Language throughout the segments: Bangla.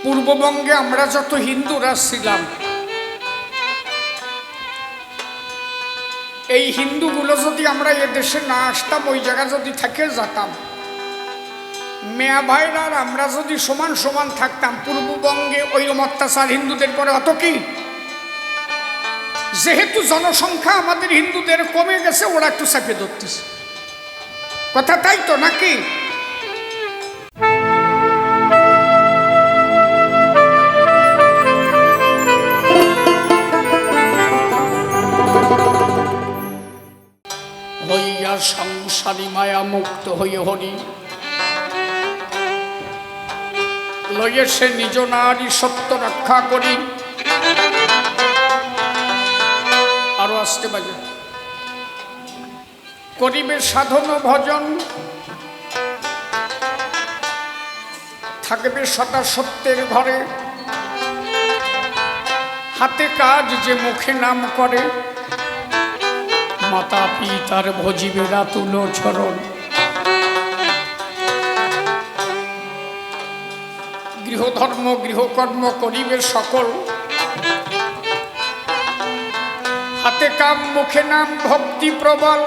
পূর্ববঙ্গে আমরা যত হিন্দুরা ছিলাম, এই হিন্দুগুলো যদি আমরা এদেশে না আসতাম, ওই জায়গা যদি থেকে যেতাম, মেয়া ভাইরা আর আমরা যদি সমান সমান থাকতাম, পূর্ববঙ্গে ওইরকম অত্যাচার হিন্দুদের পরে অত কি। যেহেতু জনসংখ্যা আমাদের হিন্দুদের কমে গেছে, ওরা একটু চেপে ধরতেছে কথা, তাই তো নাকি? হইয়া সংসারী মায়া মুক্ত হইয়া হরি লয়ে সে নিজ নারী সত্য রক্ষা করি। আরো আসতে বাজে করিবে সাধন ভজন, থাকবে সদা সত্যের ঘরে, হাতে কাজ যে মুখে নাম করে, মাতা পিতার ভজিবে রাতুল চরণ। গৃহধর্ম গৃহকর্ম করিবে সকল, হাতে কাম মুখে নাম ভক্তি প্রবল।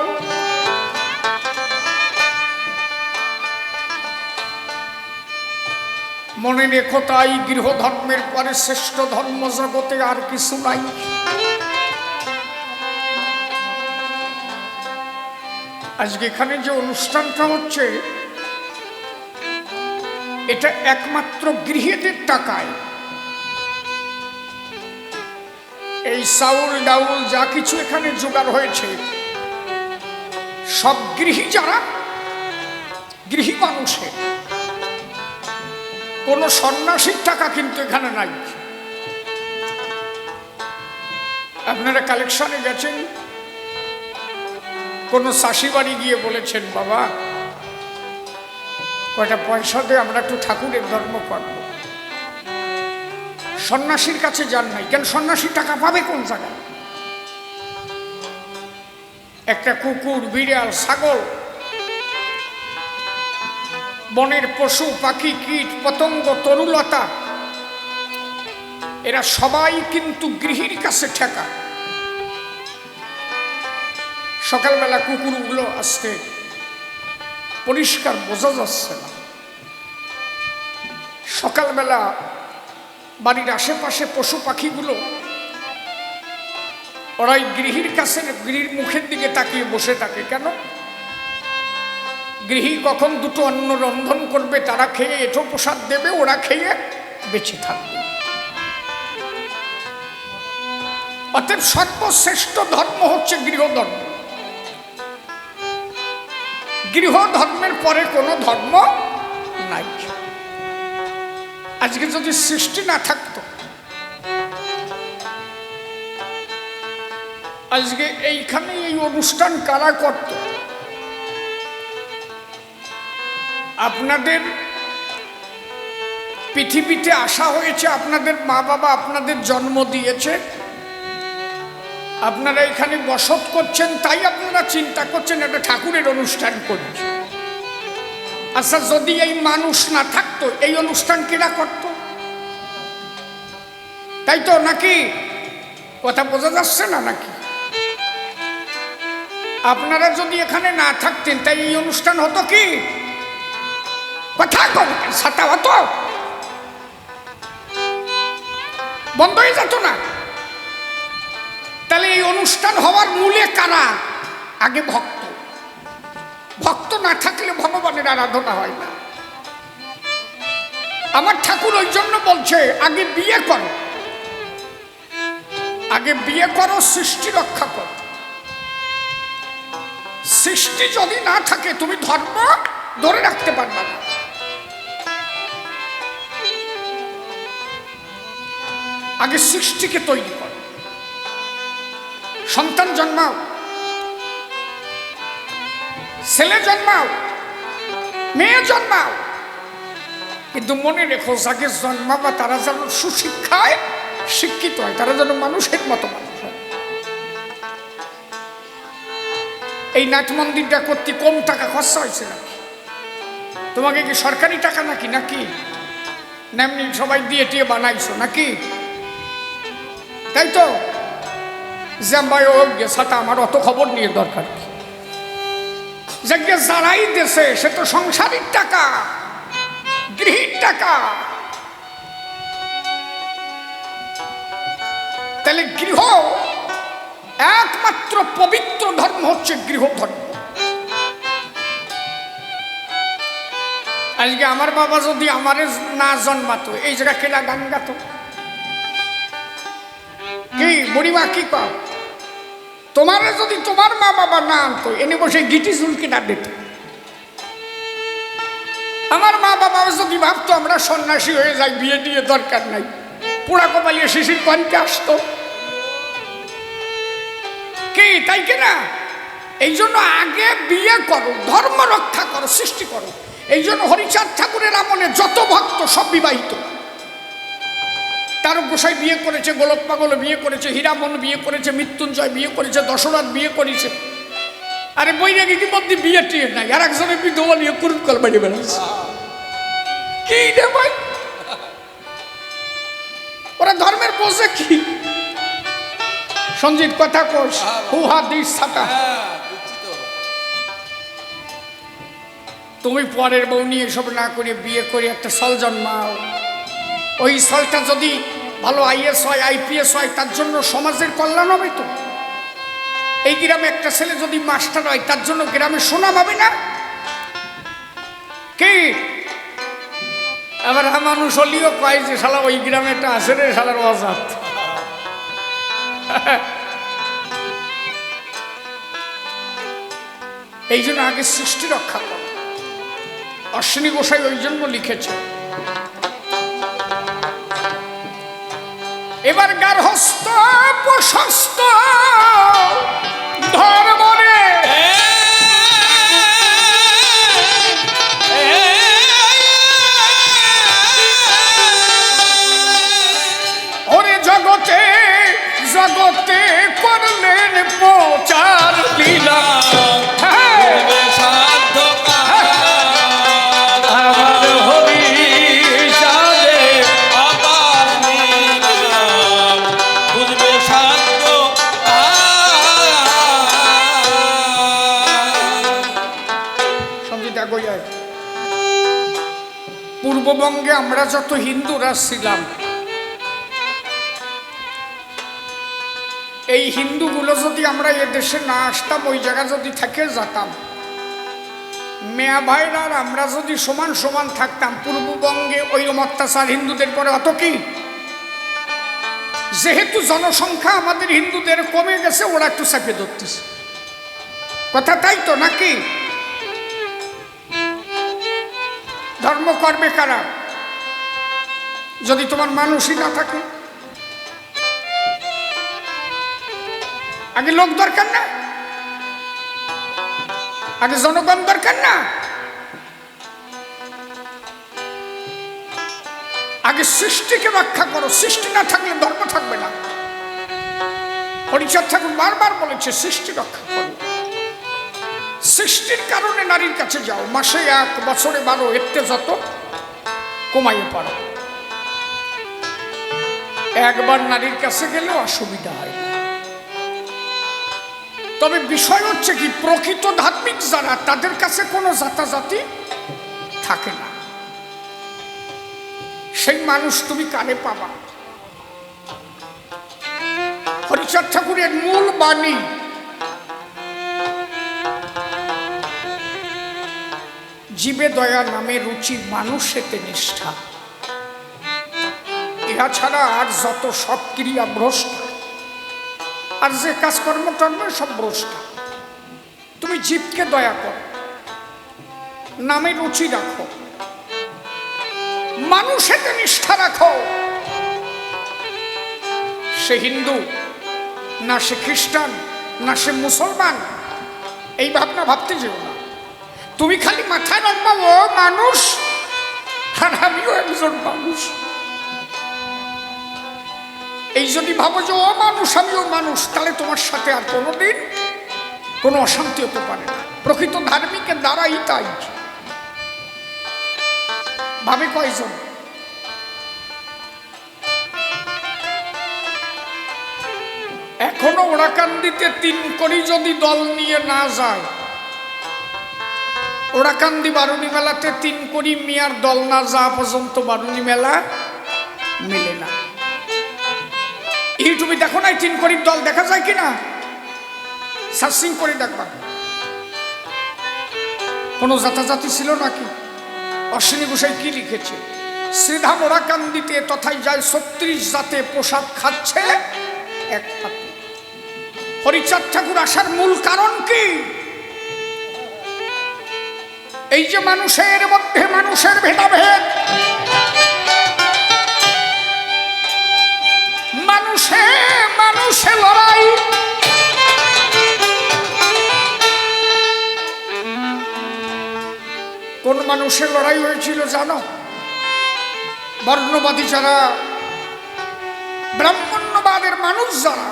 মনে রেখো তাই গৃহধর্মের পরে শ্রেষ্ঠ ধর্ম জগতে আর কিছু নাই। আজকে এখানে যে অনুষ্ঠানটা হচ্ছে, এটা একমাত্র গৃহীদের টাকায়। এই চাউল ডাউল যা কিছু এখানে জোগাড় হয়েছে, সব গৃহী যারা গৃহী মানুষের, কোন সন্ন্যাসীর টাকা কিন্তু এখানে নাই। আপনারা কালেকশনে গেছেন, কোন চাষি বাড়ি গিয়ে বলেছেন, বাবা কয়টা পয়সা দিয়ে আমরা একটু ঠাকুরের ধর্ম করব। সন্ন্যাসীর কাছে যান নাই কেন? সন্ন্যাসী টাকা পাবে কোন জায়গায়? একটা কুকুর, বিড়াল, ছাগল, বনের পশু পাখি, কীট পতঙ্গ, তরুলতা, এরা সবাই কিন্তু গৃহীর কাছে ঠেকা। সকালবেলা কুকুরগুলো আসতে পরিষ্কার বোঝা যাচ্ছে না। সকালবেলা বাড়ির আশেপাশে পশু পাখিগুলো ওরাই গৃহীর কাছে, গৃহীর মুখের দিকে তাকিয়ে বসে থাকে। কেন? গৃহী কখন দুটো অন্ন রন্ধন করবে, তারা খেয়ে এঁঠো প্রসাদ দেবে, ওরা খেয়ে বেঁচে থাকবে। অতএব সর্বশ্রেষ্ঠ ধর্ম হচ্ছে গৃহধর্ম। গৃহধর্মের পরে কোনো ধর্ম নাই। আজকে যদি সৃষ্টি না থাকতো, আজকে এইখানে এই অনুষ্ঠান কারা করত? আপনাদের পৃথিবীতে আসা হয়েছে, আপনাদের মা বাবা আপনাদের জন্ম দিয়েছে, আপনারা এখানে বসত করছেন, তাই আপনারা চিন্তা করছেন একটা ঠাকুরের অনুষ্ঠান করছে। আচ্ছা, যদি এই মানুষ না থাকতো, এই অনুষ্ঠান কেনা করত? তাই তো নাকি? কথা বোঝা যাচ্ছে না নাকি? আপনারা যদি এখানে না থাকতেন, তাই এই অনুষ্ঠান হতো কি? কথা সাতা হতো, বন্ধ হয়ে যেত না। তাহলে এই অনুষ্ঠান হওয়ার মূলে কারা? আগে ভক্ত। ভক্ত না থাকলে ভগবানের আরাধনা হয় না। আমার ঠাকুর ওই জন্য বলছে, আগে বিয়ে করো, আগে বিয়ে করো, সৃষ্টি রক্ষা করো। সৃষ্টি যদি না থাকে, তুমি ধর্ম ধরে রাখতে পারবে না। আগে সৃষ্টিকে তৈরি করো, সন্তান জন্মাও, ছেলে জন্মাও, মেয়ে জন্মাও, কিন্তু মনে রেখো, যাকে জন্মাবা তারা যেন সুশিক্ষায় শিক্ষিত হয়, তারা যেন মানুষের মতো মানুষ হয়। এই নাট মন্দিরটা করতে কম টাকা খরচা হয়েছে নাকি? তোমাকে কি সরকারি টাকা নাকি? নেমনি সবাই দিয়ে টিয়ে বানাইছো নাকি? তাই তো জাম্বাই ও গেছাটা আমার অত খবর নিয়ে দরকার কি? যে যারাই দেশে সে তো সংসারিক টাকা, গৃহীর টাকা। তাহলে গৃহ একমাত্র পবিত্র ধর্ম হচ্ছে গৃহ ধর্ম। আজকে আমার বাবা যদি আমারে না জন্মাতো, এই জায়গা কেলা গান গাতো? কি বুড়িমা কি কর, তোমারে যদি তোমার মা বাবা না আনতো, এনে বসে গিটি চুলকে না দিত। আমার মা বাবা যদি ভাবতো আমরা সন্ন্যাসী হয়ে যাই, বিয়ে দিয়ে দরকার নাই, পোড়া কপালিয়ে শিশির কনকে আসতো কি? তাই কিনা? এই জন্য আগে বিয়ে করো, ধর্ম রক্ষা করো, সৃষ্টি করো। এই জন্য হরিচাঁদ ঠাকুরের আমলে যত ভক্ত সব বিবাহিত। তারক গোসাই বিয়ে করেছে, গোলক পাগল বিয়ে করেছে, হীরামন বিয়ে করেছে, মৃত্যুঞ্জয় বিয়ে করেছে, দশরথ বিয়ে করেছে। আরে বৈরাগী কি মধ্যে বিয়ে টিয়ে নাই, আর একজনের বিধবা নিয়ে কুরুপ কল বাড়ি বেড়াচ্ছে। কি রে ভাই, ওরা ধর্মের বোঝে কি? সঞ্জিত কথা কোষ হুহা দিস ছাতা। তুমি পরের বউ নিয়ে এসব না করে বিয়ে করে একটা সল জন্মাও। ওই সলটা যদি ভালো আইএস হয়, আইপিএস হয়, তার জন্য সমাজের কল্যাণ হবে। তো এই গ্রামে একটা ছেলে যদি মাস্টার হয়, তার জন্য গ্রামে সুনাম হবে না কি? আবার মানুষ হলিও কয় যে শালা ওই গ্রামে একটা আছে রে শালার অজাত। এই জন্য আগে সৃষ্টি রক্ষা করো। অশ্বিনী গোসাই ওই জন্য লিখেছে। এবার গার্হস্থ প্রশস্ত ধর্মরে ওরে জগতে জগতে করলেন প্রচার লীলা। পূর্ববঙ্গে আমরা যত হিন্দুরা ছিলাম, এই হিন্দুগুলো যদি আমরা এদেশে না আসতাম, ওই জায়গা যদি থেকে যেতাম, মেয়া ভাইরা আর আমরা যদি সমান সমান থাকতাম, পূর্ববঙ্গে ওই অত্যাচার হিন্দুদের পরে অত কি? যেহেতু জনসংখ্যা আমাদের হিন্দুদের কমে গেছে, ওরা একটু চাপে ধরতেছে কথা, তাই তো নাকি? ধর্ম করবে কারা যদি তোমার মানুষই না থাকে? আগে লোক দরকার না? আগে জনগণ দরকার না? আগে সৃষ্টিকে রক্ষা করো। সৃষ্টি না থাকলে ধর্ম থাকবে না। হরিচাঁদ ঠাকুর বারবার বলেছে সৃষ্টি রক্ষা করো। সৃষ্টির কারণে নারীর কাছে যাও, মাসে 1 বছরে 12, এতে যত কমাইয়ে পারো। একবার নারীর কাছে গেলেও অসুবিধা হয় না। তবে বিষয় হচ্ছে কি, প্রকৃত ধার্মিক যারা, তাদের কাছে কোনো জাতাজাতি থাকে না। সেই মানুষ তুমি কানে পাবা। হরিচাঁদ ঠাকুরের মূল বাণী জীবে দয়া নামে রুচি, মানুষেতে নিষ্ঠা। ইহা ছাড়া আর যত সব ক্রিয়া ভ্রষ্ট, আর যে কাজকর্ম করবে সব ভ্রষ্ট। তুমি জীবকে দয়া করো, নামে রুচি রাখো, মানুষেতে নিষ্ঠা রাখো। সে হিন্দু না, সে খ্রিস্টান না, সে মুসলমান, এই ভাবনা ভাবতে যেও না। তুমি খালি মাথায় রাখবা ও মানুষ, আর আমিও একজন মানুষ। এই যদি ভাবো যে ও মানুষ আমিও মানুষ, তাহলে তোমার সাথে আর কোনোদিন কোনো অশান্তি হতে পারে না। প্রকৃত ধার্মিকের দ্বারাই তাই। ভাবে কয়জন? এখনো ওরাকান্দিতে 3 কোটি যদি দল নিয়ে না যায়, ওরাকান্দি বারুণী মেলাতে 3 কোটি মিয়ার দল না যাওয়া পর্যন্ত বারুণী মেলা মিলে না। ইউটিউবে দেখো নাই 3 কোটির দল দেখা যায় কিনা, সার্চিং করে দেখবা। কোনো জাতাজাতি ছিল নাকি? অশ্বিনী গোসাই কি লিখেছে? শ্রীধাম ওরাকান্দিতে তথায় যায় 36 জাতে প্রসাদ খাচ্ছে এক পাতে। হরিচাঁদ ঠাকুর আসার মূল কারণ কি? এই যে মানুষের মধ্যে মানুষের ভেদাভেদ, মানুষে মানুষে লড়াই, কোন মানুষের লড়াই হয়েছিল জানো? বর্ণবাদী যারা, ব্রাহ্মণ্যবাদের মানুষ যারা,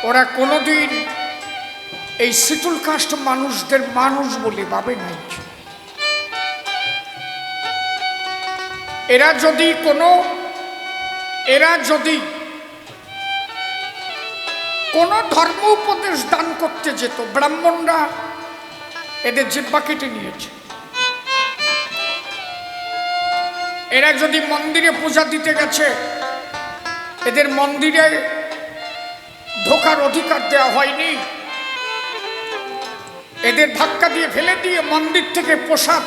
ওরা কোনোদিন এই শিটুল কাস্ট মানুষদের মানুষ বলে ভাবে নাই। এরা যদি কোনো ধর্ম উপদেশ দান করতে যেত, ব্রাহ্মণরা এদের জিহ্বা কেটে নিয়েছে। এরা যদি মন্দিরে পূজা দিতে গেছে, এদের মন্দিরে ঢোকার অধিকার দেওয়া হয়নি। এদের ধাক্কা দিয়ে ফেলে দিয়ে মন্দির থেকে প্রসাদ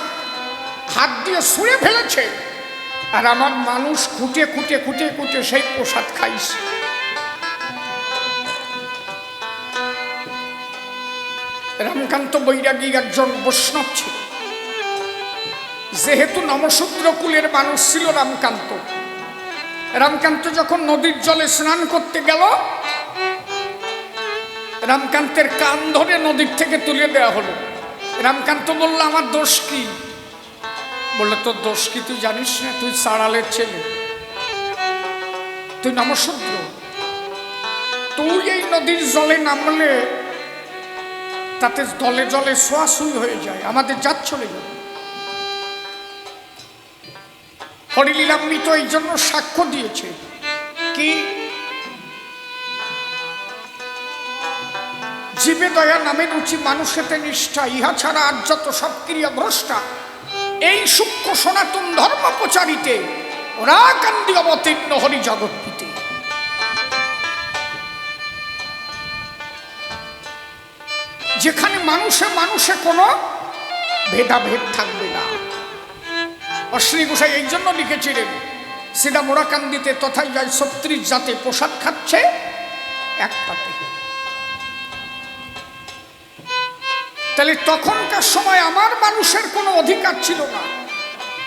হাত দিয়ে ছুঁড়ে ফেলেছে, আর আমার মানুষ খুঁটে খুঁটে খুঁটে খুঁটে সেই প্রসাদ খাইছে। রামকান্ত বৈরাগী একজন বৈষ্ণব ছিল, যেহেতু নমশূদ্র কুলের মানুষ ছিল রামকান্ত যখন নদীর জলে স্নান করতে গেল, রামকান্তের কান ধরে নদীর থেকে তুলে দেওয়া হলো। রামকান্ত বলল, আমার দোষ কি? বললো, তোর দোষ কি তুই জানিস না? তুই সাড়ালের ছেলে, তুই নমশূদ্র, তুই এই নদীর জলে নামলে তাতে জলে জলে ছোঁয়াছুঁই হয়ে যায়, আমাদের জাত চলে যাবে। হরিলীলামৃত এই জন্য সাক্ষ্য দিয়েছে কি, জীবে দয়া নামে রুচি মানুষেতে নিষ্ঠা, ইহা ছাড়া আর যত সব ক্রিয়া ভ্রষ্টা। এই সূক্ষ্ম সনাতন ধর্ম প্রচারিতে ওরাকান্দি অবতীর্ণ হরি জগৎ পিতে। যেখানে মানুষে মানুষে কোনো ভেদাভেদ থাকবে না। অশ্বিনী গোসাই এই জন্য লিখেছিলেন, শ্রীধাম ওরাকান্দিতে তথায় যায় 36 জাতে প্রসাদ খাচ্ছে এক পাতে। তাহলে তখনকার সময় আমার মানুষের কোনো অধিকার ছিল না।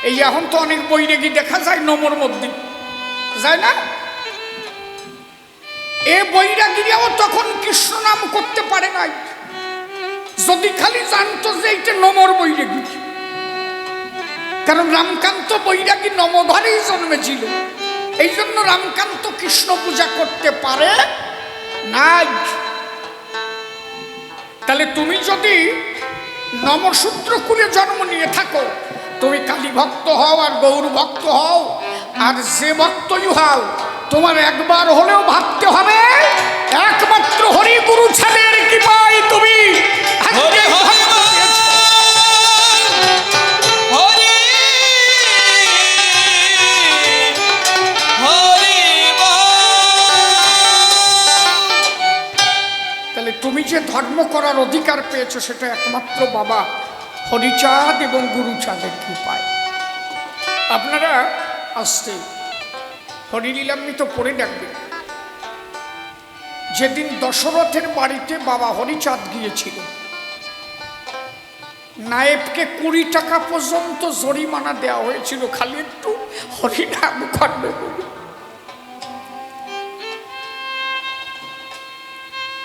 এই এখন তো অনেক বৈরাগী দেখা যায় নমর মধ্যে, যায় না? এ বৈরাগীরাও তখন কৃষ্ণ নাম করতে পারে নাই, যদি খালি জানতো যে এইটা নমর বৈরাগী। কারণ রামকান্ত বৈরাগী নমঘরেই জন্মেছিল, এই জন্য রামকান্ত কৃষ্ণ পূজা করতে পারে নাই। তাহলে তুমি যদি নমশূদ্র কুলে জন্ম নিয়ে থাকো, তুমি কালী ভক্ত হও আর গৌর ভক্ত হও আর যে ভক্তই হও, তোমার একবার হলেও ভাবতে হবে একমাত্র হরি গুরু ছাদের কৃপায় তুমি তুমি যে ধর্ম করার অধিকার পেয়েছো, সেটা একমাত্র বাবা হরিচাঁদ এবং গুরুচাঁদের কৃপায়। আপনারা আসতে হরিলীলামৃত পড়ে দেখবেন, যেদিন দশরথের বাড়িতে বাবা হরিচাঁদ গিয়েছিল, নায়েবকে 20 টাকা পর্যন্ত জরিমানা দেওয়া হয়েছিল, খালি একটু হরিনাম খণ্ড করে।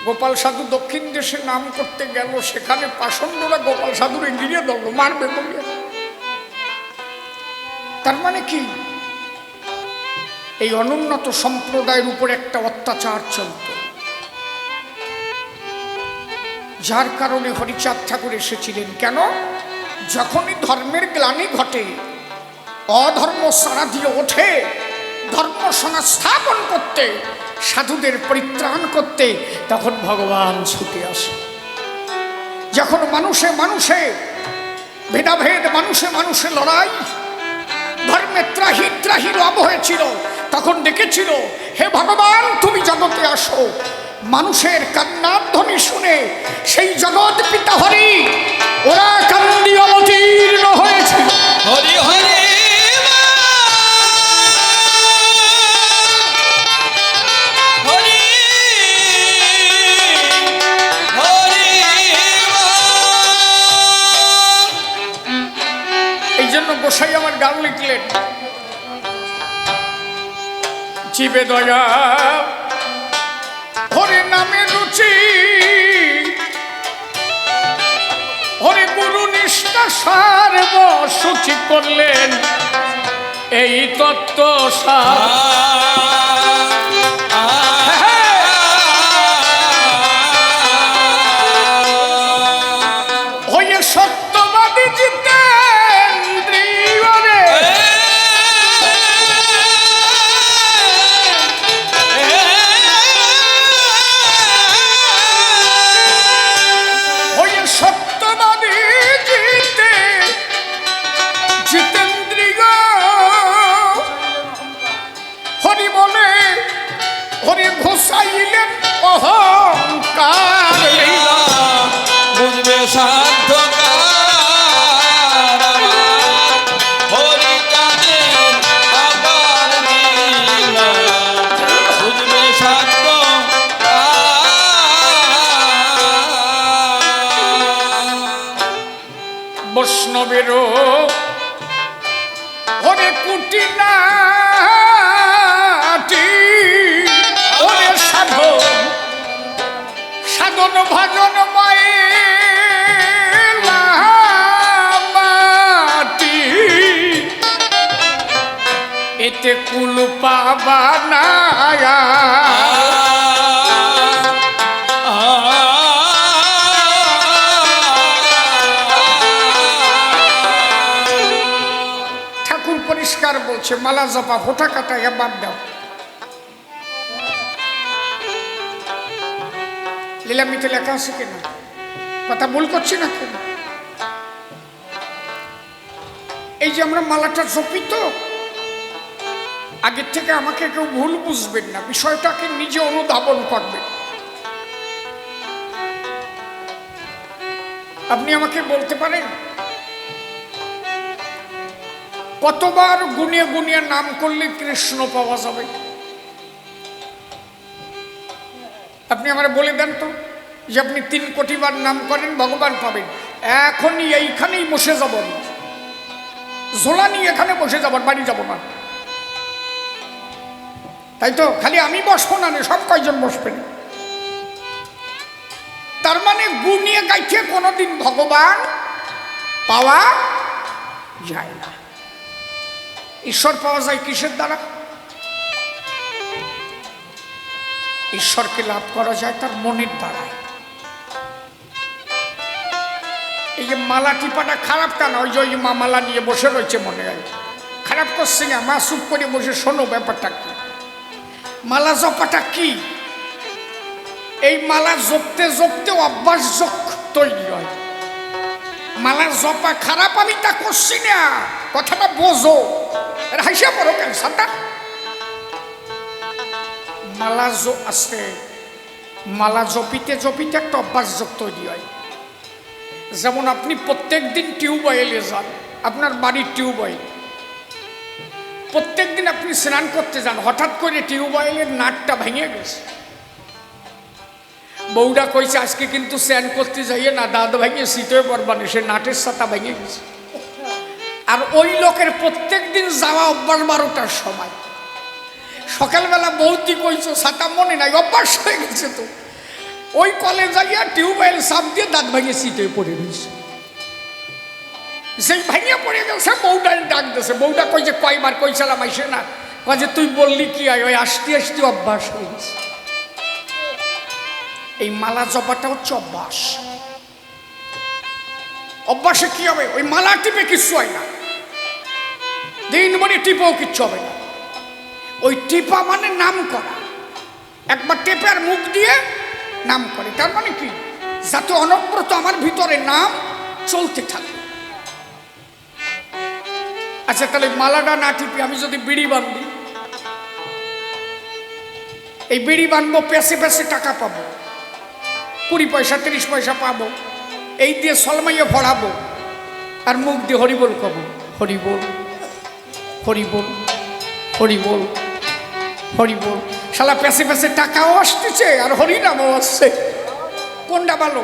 গোপাল সাধু দক্ষিণ দেশে নাম করতে গেল, সেখানে পাষণ্ডরা গোপাল সাধুরে ঘিরে ধরল, মারবে বলে। তার মানে কি, এই অনুন্নত সম্প্রদায়ের উপর একটা অত্যাচার চলত, যার কারণে হরিচাঁদ ঠাকুর এসেছিলেন। কেন? যখনই ধর্মের গ্লানি ঘটে, অধর্ম সারা দিয়ে ওঠে, ধর্ম সংস্থাপন করতে, সাধুদের পরিত্রাণ করতে, তখন ভগবান ছুটে আসে। যখন মানুষে মানুষে ভেদাভেদ, মানুষে মানুষে লড়াই, ধর্মে ত্রাহি ত্রাহি রব হয়েছিল, তখন ডেকেছিল, হে ভগবান তুমি জগতে আসো। মানুষের কান্নার ধ্বনি শুনে সেই জগৎ পিতা হরি ওরা কান্দি অবতীর্ণ হয়েছিল। হরি হরি গোসাই আমার গান লিখলেন, জীবে দয়া হরে নামে রুচি, হরে গুরু নিষ্ঠা সার্ব সূচি করলেন এই তত্ত্ব সার। হয়ে সত্যবাদী জিতে ঘোষাইলেন অহংকার, বুঝবে সাধ্য বুঝবে সাধ্য। বৈষ্ণবেরও হরে কুটি না সাধন ভজন মাটি, এতে কুল পাবা না। ঠাকুর পরিষ্কার বলছে, মালা জপা ফোঁটা কাটাইয়া বাদ দাও। লীলামিতে লেখা আছে কিনা, কথা ভুল করছি না কেন? এই যে আমরা মালাটা জপি, তো আগের থেকে আমাকে কেউ ভুল বুঝবেন না, বিষয়টাকে নিজে অনুধাবন করবেন। আপনি আমাকে বলতে পারেন কতবার গুনিয়ে গুনিয়ে নাম করলে কৃষ্ণ পাওয়া যাবে? আপনি আমার বলে দেন তো, যে আপনি 3 কোটি বার নাম করেন ভগবান পাবেন। এখনই এইখানেই বসে যাব, ঝোলা নিয়ে এখানে বসে যাব, বাড়ি যাব না, তাই তো? খালি আমি বসবো না, সব কয়জন বসবেন? তার মানে গুনিয়ে গাইছে কোনোদিন ভগবান পাওয়া যায় না। ঈশ্বর পাওয়া যায় কিসের দ্বারা? ঈশ্বরকে লাভ করা যায় তার মনের দ্বারায়। এই যে মালা টিপাটা খারাপ তা না, ওই যে মা মালা নিয়ে বসে রয়েছে, মনে হয় খারাপ করছে না, মা চুপ করে বসে শোনো ব্যাপারটা কি, মালা জপাটা কি। এই মালা জপতে জপতে অভ্যাস যোগ তৈরি হয়। মালা জপা খারাপ আমি তা করছি না, কথাটা বোঝো, হাসিয়া পড়ো কেন সাতা। মালা আছে, মালা জপিতে জপিতে একটা অভ্যাস যোগ তৈরি হয়। যেমন আপনি প্রত্যেক দিন টিউবওয়েলে যান, আপনার বাড়ির টিউবওয়েল, প্রত্যেক দিন আপনি স্নান করতে যান, হঠাৎ করে টিউবওয়েলের নাটটা ভেঙে গেছে, বউটা কইছে আজকে কিন্তু স্নান করতে যাইয়ে না, দাঁত ভেঙে শীতে পড়বানি, সে নাটের সাথে ভেঙে গেছে। আর ওই লোকের প্রত্যেক দিন যাওয়া অভ্যাস 12টার সময়, সকালবেলা বৌদি কইছো ছাতা মনে নাই, অভ্যাস হয়ে গেছে, তো ওই কলে যাইয়া টিউবওয়েল সাপ দিয়ে দাঁত ভেঙে শীতে পড়ে গেছে। সেই ভেঙে পড়ে গেছে, বউটাই ডাক দিয়েছে, বউটা কইছে কয়বার কইছিলাম আইসে না, কয়ে তুই বললি কি আয়, ওই আসতে আসতে অভ্যাস হয়ে গেছে। এই মালা জপাটা হচ্ছে অভ্যাস। অভ্যাসে কি হবে? ওই মালা টিপে কিচ্ছু হয় না, দিন ভরে টিপেও কিচ্ছু হবে না। ওই টিপা মানে নাম করা, একবার টেপের মুখ দিয়ে নাম করে। তার মানে কি, যাতে অনবরত আমার ভিতরে নাম চলতে থাকে। আচ্ছা, তাহলে মালাটা না টিপি আমি যদি বিড়ি বাঁধি, এই বিড়ি বাঁধবো, পেশে পেশে টাকা পাবো, 20 পয়সা 30 পয়সা পাবো, এই দিয়ে সলমাইয়ে ভরাবো, আর মুখ দিয়ে হরিবোল কব, হরিবোল হরিবোল হরিবোল হরিবোল। শালা পেশে পেশে টাকাও আসতেছে আর হরিনামও আসছে, কোনটা ভালো?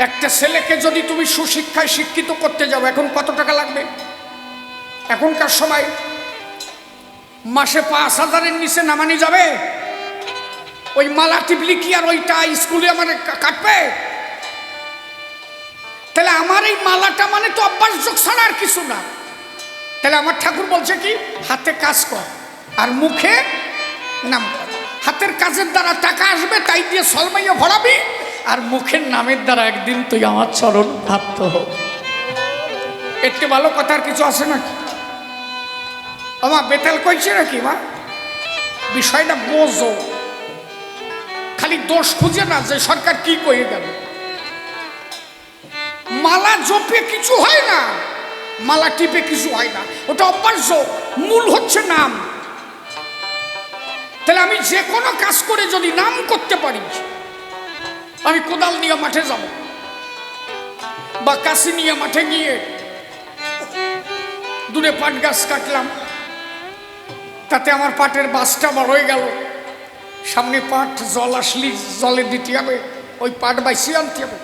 একটা ছেলেকে যদি তুমি সুশিক্ষায় শিক্ষিত করতে যাও, এখন কত টাকা লাগবে? এখনকার সময় মাসে 5,000-এর নিচে নামানি যাবে? ওই মালা টিপলি কি আর ওইটা স্কুলে আমার কাটবে? তাহলে আমার এই মালাটা মানে তো অভ্যাসযোগ ছাড়া আর কিছু না। তাহলে আমার ঠাকুর বলছে কি, হাতে কাজ কর আর মুখে নাম কর। হাতের কাজের দ্বারা টাকা আসবে, তাই দিয়ে সলমাইয়া ভরাবি, আর মুখের নামের দ্বারা একদিন তুই আমার চরণ প্রাপ্ত হোক। এতে ভালো কথা আর কিছু আছে নাকি? আমার বেতাল কইছে নাকি মা? বিষয়টা বোঝো, খালি দোষ খুঁজে না যে সরকার কি কয়ে গেল। মালা জপে কিছু হয় না, মালা টিপে কিছু হয় না, ওটা অভ্যাস। মূল হচ্ছে নাম। তাহলে আমি যে কোনো কাজ করে যদি নাম করতে পারি, আমি কোদাল নিয়ে মাঠে যাব বা কাশি নিয়ে মাঠে গিয়ে দূরে পাট গাছ কাটলাম, তাতে আমার পাটের বাসটা বড় হয়ে গেল, সামনে পাট জল আসলি জলে দিতে হবে, ওই পাট বাইসিয়ে আনতে হবে।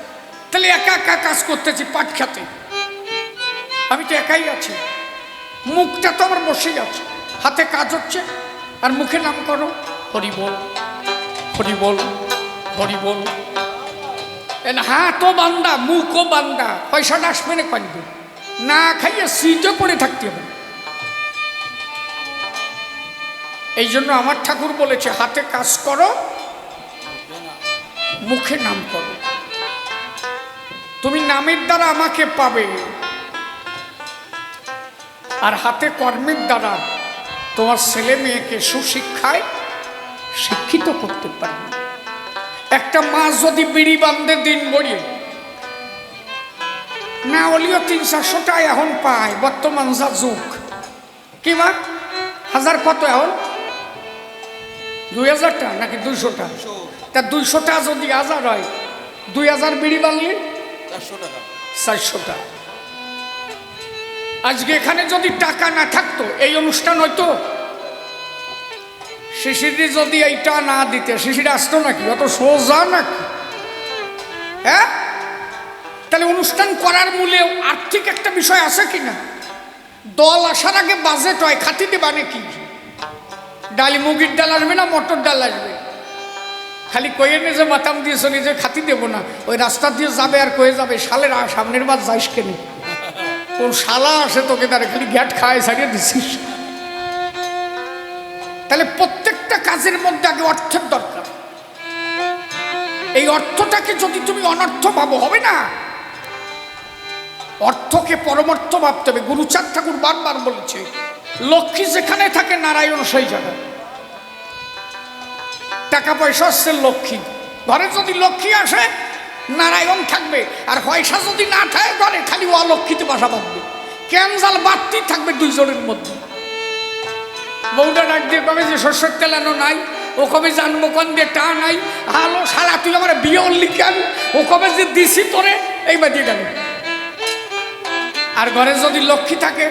তাহলে একা একা কাজ করতেছি পাট খেতে, আমি তো একাই আছি, মুখটা তো আমার বসেই আছে, হাতে কাজ হচ্ছে আর মুখে নাম করো, হরি বল হরি বল হরি বল। হাতও বান্দা, মুখও বান্দা, পয়সাটা আসবে না কাঁদবে, না খাইয়ে সিটে পড়ে থাকতে হবে। এই জন্য আমার ঠাকুর বলেছে, হাতে কাজ করো, মুখে নাম করো। তুমি নামের দ্বারা আমাকে পাবে, আর হাতে কর্মের দ্বারা তোমার ছেলে মেয়েকে সুশিক্ষায় শিক্ষিত করতে পারবে। একটা মা যদি বিড়ি বান্ধে দিন গড়িয়ে না হলেও 300-400 টাকা এখন পায়, বর্তমান যা যুগ। কি মা, হাজার কত এখন? 2000 টাকা নাকি 200 টাকা? তা 200 টাকা যদি 1000 হয়, 2000 বিড়ি বানলে 400 টাকা। আজকে এখানে যদি টাকা না থাকতো, এই অনুষ্ঠান হয়তো, শিশিরে যদি এইটা না দিতে, শিশিরে আসতো নাকি? অত সোজা নাকি? হ্যাঁ, তাহলে অনুষ্ঠান করার মূলে আর্থিক একটা বিষয় আছে কিনা? দল আসার আগে বাজেট হয়, খাতি দেবা নাকি? ডালি মুগির ডাল আসবে না মটর ডাল আসবে? খালি কয়ে নে যে মাতাম দিয়ে চলি যে খাতি দেবো না, ওই রাস্তা দিয়ে যাবে আর কয়ে যাবে, শালের সামনের বার যাইস কেন? কোন শালা আসে তোকে তারা খালি গ্যাট খায় ছাড়িয়ে দিছিস। তাহলে প্রত্যেকটা কাজের মধ্যে আগে অর্থের দরকার। এই অর্থটাকে যদি তুমি অনর্থ ভাবো, হবে না। অর্থকে পরমার্থ ভাবতে হবে। গুরুচাঁদ ঠাকুর বারবার বলেছে, লক্ষ্মী যেখানে থাকে নারায়ণ সেই জায়গায়। টাকা পয়সা আসছে লক্ষ্মী, ঘরে যদি লক্ষ্মী আসে নারায়ণ থাকবে, আর পয়সা যদি না থাকে ঘরে খালি অলক্ষ্মীতে বাসা বাঁধবে, ক্যানজাল বাড়তি থাকবে দুইজনের মধ্যে। বউটা ডাক দিয়ে কবে যে শস্যের তেলানো নাই, ও কবে জানবো কোন দিয়ে টা নাই, হালো সারা তুই আমার বিয়ে উল্লি কেন, ও কবে যে দিছি তোরে, এই বাদিয়ে গেল। আর ঘরে যদি লক্ষ্মী থাকে,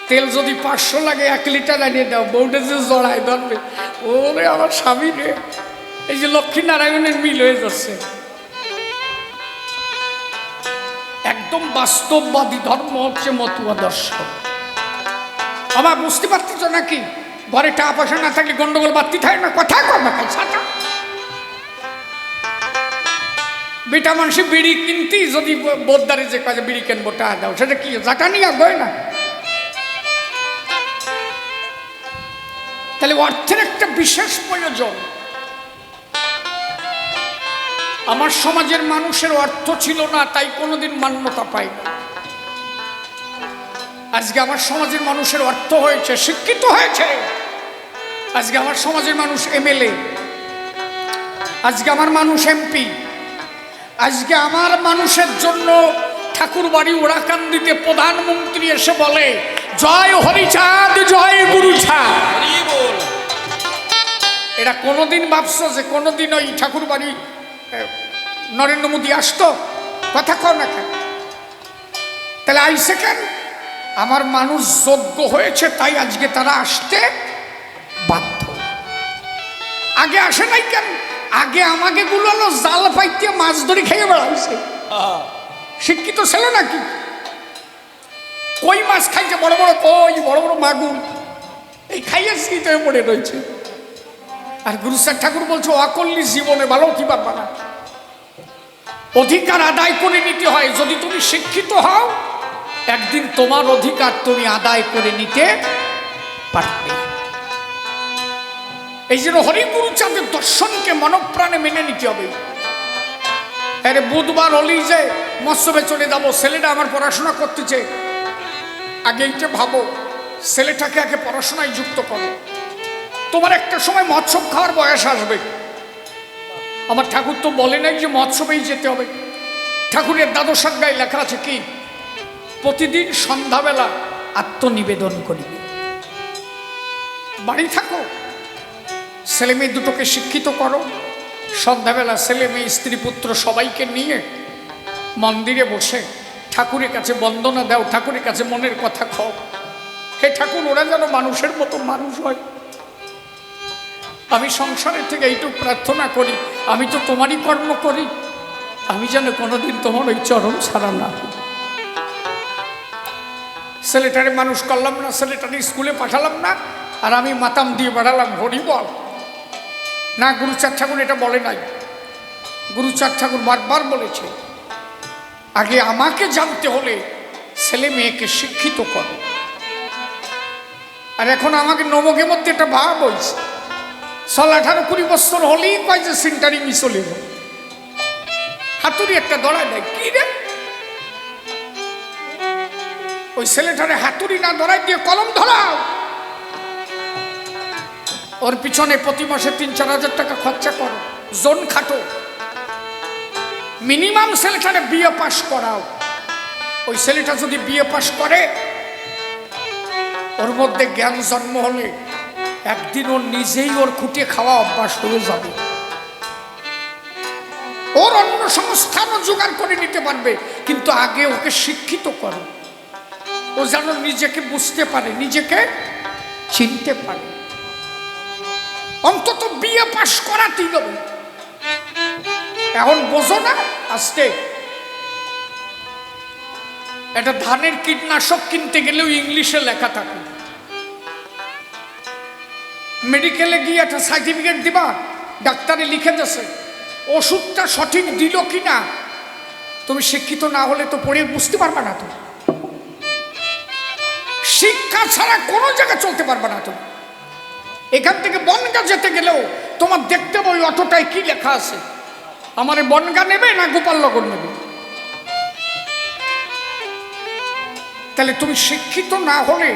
তেল যদি 500 লাগে 1 লিটার আনিয়ে দাও, বউটা যে জড়ায় ধরবে, ওরে আমার স্বামী রে। এই যে লক্ষ্মী নারায়ণের মিল হয়ে যাচ্ছে। একদম বাস্তববাদী ধর্ম হচ্ছে মতুয়া দর্শন। আমার বুঝতে পারতেছ নাকি? ঘরে টাকা পয়সা না থাকলে গন্ডগোল বাড়তি থাকে না, কথা কর না ছাটা। বেটা মানুষে বিড়ি কিনতি, যদি বোদ্দারে যে কাজে বিড়ি কিনবো টাকা দাও, সেটা কি জাটা নিয়ে গয় না? তাহলে অর্থের একটা বিশেষ প্রয়োজন। আমার সমাজের মানুষের অর্থ ছিল না, তাই কোনোদিন মান্যতা পায় না। আজকে আমার সমাজের মানুষের অর্থ হয়েছে, শিক্ষিত হয়েছে। আজকে আমার সমাজের মানুষ এমএলএ, আজকে আমার মানুষ এমপি, আজকে আমার মানুষের জন্য ঠাকুর বাড়ি ওরাকান্দিতে প্রধানমন্ত্রী এসে বলে জয় হরিচাঁদ, জয় গুরুচাঁদ। হরি বল। এটা কোনোদিন ভাবছো যে কোনোদিন ওই ঠাকুর বাড়ি নরেন্দ্র মোদী আসতো? কথা কও না কেন? তাহলে আইসে কেন? আমার মানুষ যোগ্য হয়েছে, তাই আজকে তারা আসতে বাধ্য। আগে আসে নাই কেন? আগে আমাকে গুলো জাল পাইতে মাছ ধরে খেয়ে বেড়াইছে। শিক্ষিত ছিল নাকি? কই মাছ খাইছে, বড় বড় কই, বড় বড় মাগুর, এই খাইয়ে স্মৃতি পড়ে রয়েছে। আর গুরুচাঁদ ঠাকুর বলছে অকল্লি জীবনে ভালো কি পারবা না। অধিকার আদায় করে নিতে হয়। যদি তুমি শিক্ষিত হও, একদিন তোমার অধিকার তুমি আদায় করে নিতে পারবে। এই জন্য হরি গুরুচাঁদের দর্শনকে মনপ্রাণে মেনে নিতে হবে। আরে বুধবার হলেই যে মৎস্যবে চলে যাবো, ছেলেটা আমার পড়াশোনা করতেছে, আগে এইটা ভাবো, ছেলেটাকে আগে পড়াশোনায় যুক্ত করো। তোমার একটা সময় মৎস্য খাওয়ার বয়স আসবে। আমার ঠাকুর তো বলে নাই যে মৎস্যবেই যেতে হবে। ঠাকুরের দ্বাদশ অধ্যায়ে লেখা আছে কি? প্রতিদিন সন্ধ্যাবেলা আত্মনিবেদন করিবে। বাড়ি থাকো, ছেলে মেয়ে দুটোকে শিক্ষিত করো। সন্ধ্যাবেলা ছেলে মেয়ে স্ত্রী পুত্র সবাইকে নিয়ে মন্দিরে বসে ঠাকুরের কাছে বন্দনা দাও, ঠাকুরের কাছে মনের কথা খাও। হে ঠাকুর, ওরা যেন মানুষের মতো মানুষ হয়। আমি সংসারের থেকে এইটুকু প্রার্থনা করি, আমি তো তোমারই কর্ম করি, আমি যেন কোনোদিন তোমার ওই চরণ ছাড়া না। ছেলেটারে মানুষ করলাম না, ছেলেটারে স্কুলে পাঠালাম না, আর আমি মাতাম দিয়ে বাড়ালাম হরি বল না। গুরুচাঁদ ঠাকুর এটা বলে নাই। গুরুচাঁদ ঠাকুর বারবার বলেছে আগে আমাকে জানতে হলে ছেলে মেয়েকে শিক্ষিত করো। আর এখন আমাকে নবকের মধ্যে একটা ভাব হয়েছে, 18-20 বছর হলেই কয় যে সেন্টারিং চলে গেল। হাতুড়ি একটা দড়ায় দেয় কি রে? ওই ছেলেটারে হাতুড়ি না ধরাই দিয়ে কলম ধরাও। ওর পিছনে প্রতি মাসে 3-4 হাজার টাকা খরচা করো, জোন খাটো, মিনিমাম ছেলেটারে বিএ পাস করাও। ওই ছেলেটা যদি বিএ পাস করে, ওর মধ্যে জ্ঞান জন্ম হলে একদিন ওর নিজেই ওর খুঁটে খাওয়া অভ্যাস হয়ে যাবে। ওর অন্য সংস্থানও জোগাড় করে নিতে পারবে। কিন্তু আগে ওকে শিক্ষিত করো, ও যেন নিজেকে বুঝতে পারে, নিজেকে চিনতে পারে। অন্তত বিএ পাস করাতেই হবে। এখন বোঝো না, আজকে একটা ধানের কীটনাশক কিনতে গেলেও ইংলিশে লেখা থাকে। মেডিকেলে গিয়ে একটা সার্টিফিকেট দিবা, ডাক্তারে লিখে দিয়েছে, ওষুধটা সঠিক দিল কিনা তুমি শিক্ষিত না হলে তো পড়ে বুঝতে পারবা না। তুমি শিক্ষা ছাড়া কোনো জায়গায় চলতে পারবা না। তুমি এখান থেকে বনগা যেতে গেলেও তোমার দেখতে হবে ওই অটোটায় কি লেখা আছে, আমারে বনগা নেবে না গোপালনগর নেবে। তাহলে তুমি শিক্ষিত না হলে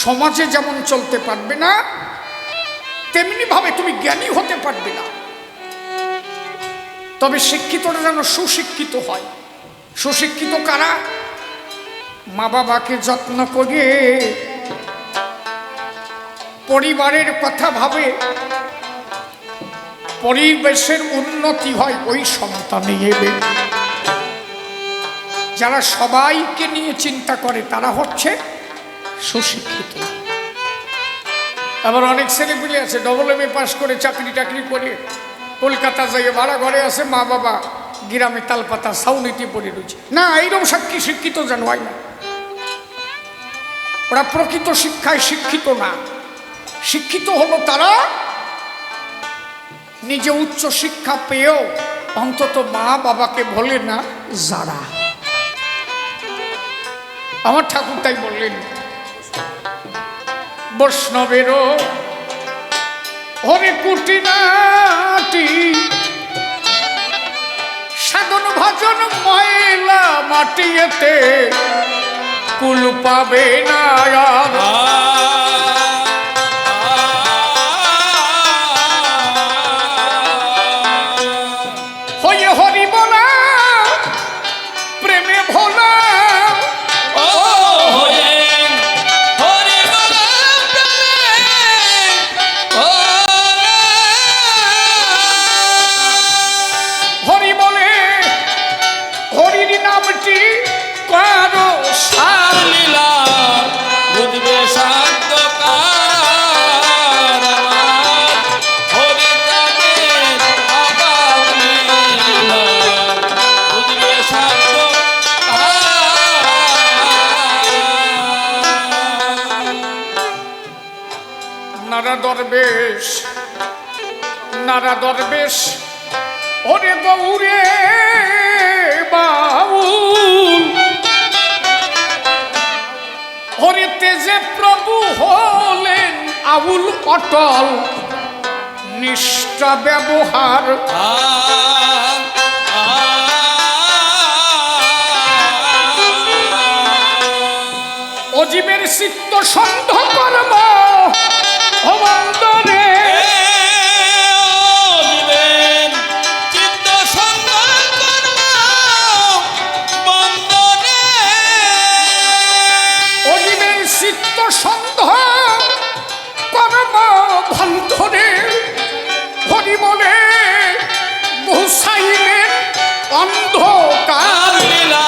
সমাজে যেমন চলতে পারবে না, তেমনি ভাবে তুমি জ্ঞানী হতে পারবে না। তবে শিক্ষিতরা যেন সুশিক্ষিত হয়। সুশিক্ষিত কারা? মা বাবাকে যত্ন করে, পরিবারের কথা ভাবে, পরিবেশের উন্নতি হয় ওই সন্তানে এবে। যারা সবাইকে নিয়ে চিন্তা করে তারা হচ্ছে সুশিক্ষিত। আবার অনেক ছেলেপিলে আছে AA পাস করে চাকরি টাকরি করে কলকাতা যাইয়ে ভাড়া ঘরে আছে, মা বাবা গ্রামে তালপাতা ছাউনিতে পড়ে রয়েছে। না, এইরকম সাক্ষী শিক্ষিত যেন হয় না। ওরা প্রকৃত শিক্ষায় শিক্ষিত না। শিক্ষিত হলো তারা নিজে উচ্চ শিক্ষা পেয়েও অন্তত মা বাবাকে বলে না যারা। আমার ঠাকুর তাই বললেন, বৈষ্ণবেরও হরে কুটিনাটি সাধন ভজন ময়লা মাটিয়েতে কুল পাবে না আর। হয়ে হরি বলা প্রেমে ভোলা হরি বলে হরির নামটি কারো সার লীলা বুঝবে শান্ত কার আমার হরি চাঁদের আবার লীলা বুঝবে শান্ত নারা দরবেশ নারা দরবেশ ওরে গৌরে বাউল হরে তেজে প্রভু হলেন আউল অটল নিষ্ঠা ব্যবহার অজীবের চিত্ত সন্ধ কর্ম অবন্দরে অজীবের চিত্ত সন্ধ কর্ম বন্ধনে হরি বলে বসাইলেন অন্ধকার লীলা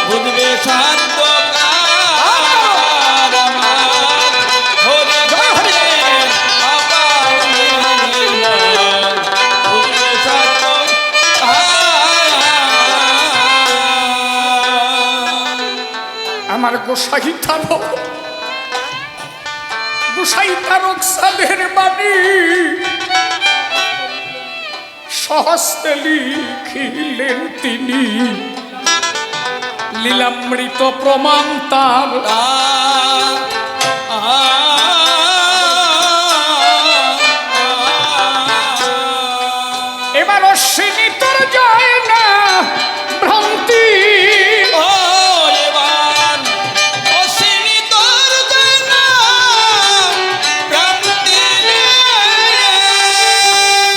বুঝবে শান্ত কার আমার হরি চাঁদের আবার লীলা বুঝবে শান্ত আমার গোসাই তারক সাধের বাণী সহস্তে লিখিলেন তিনি লীলামৃত প্রমাণ তার এবার অশ্বিনী তোর যায় না ভ্রান্তি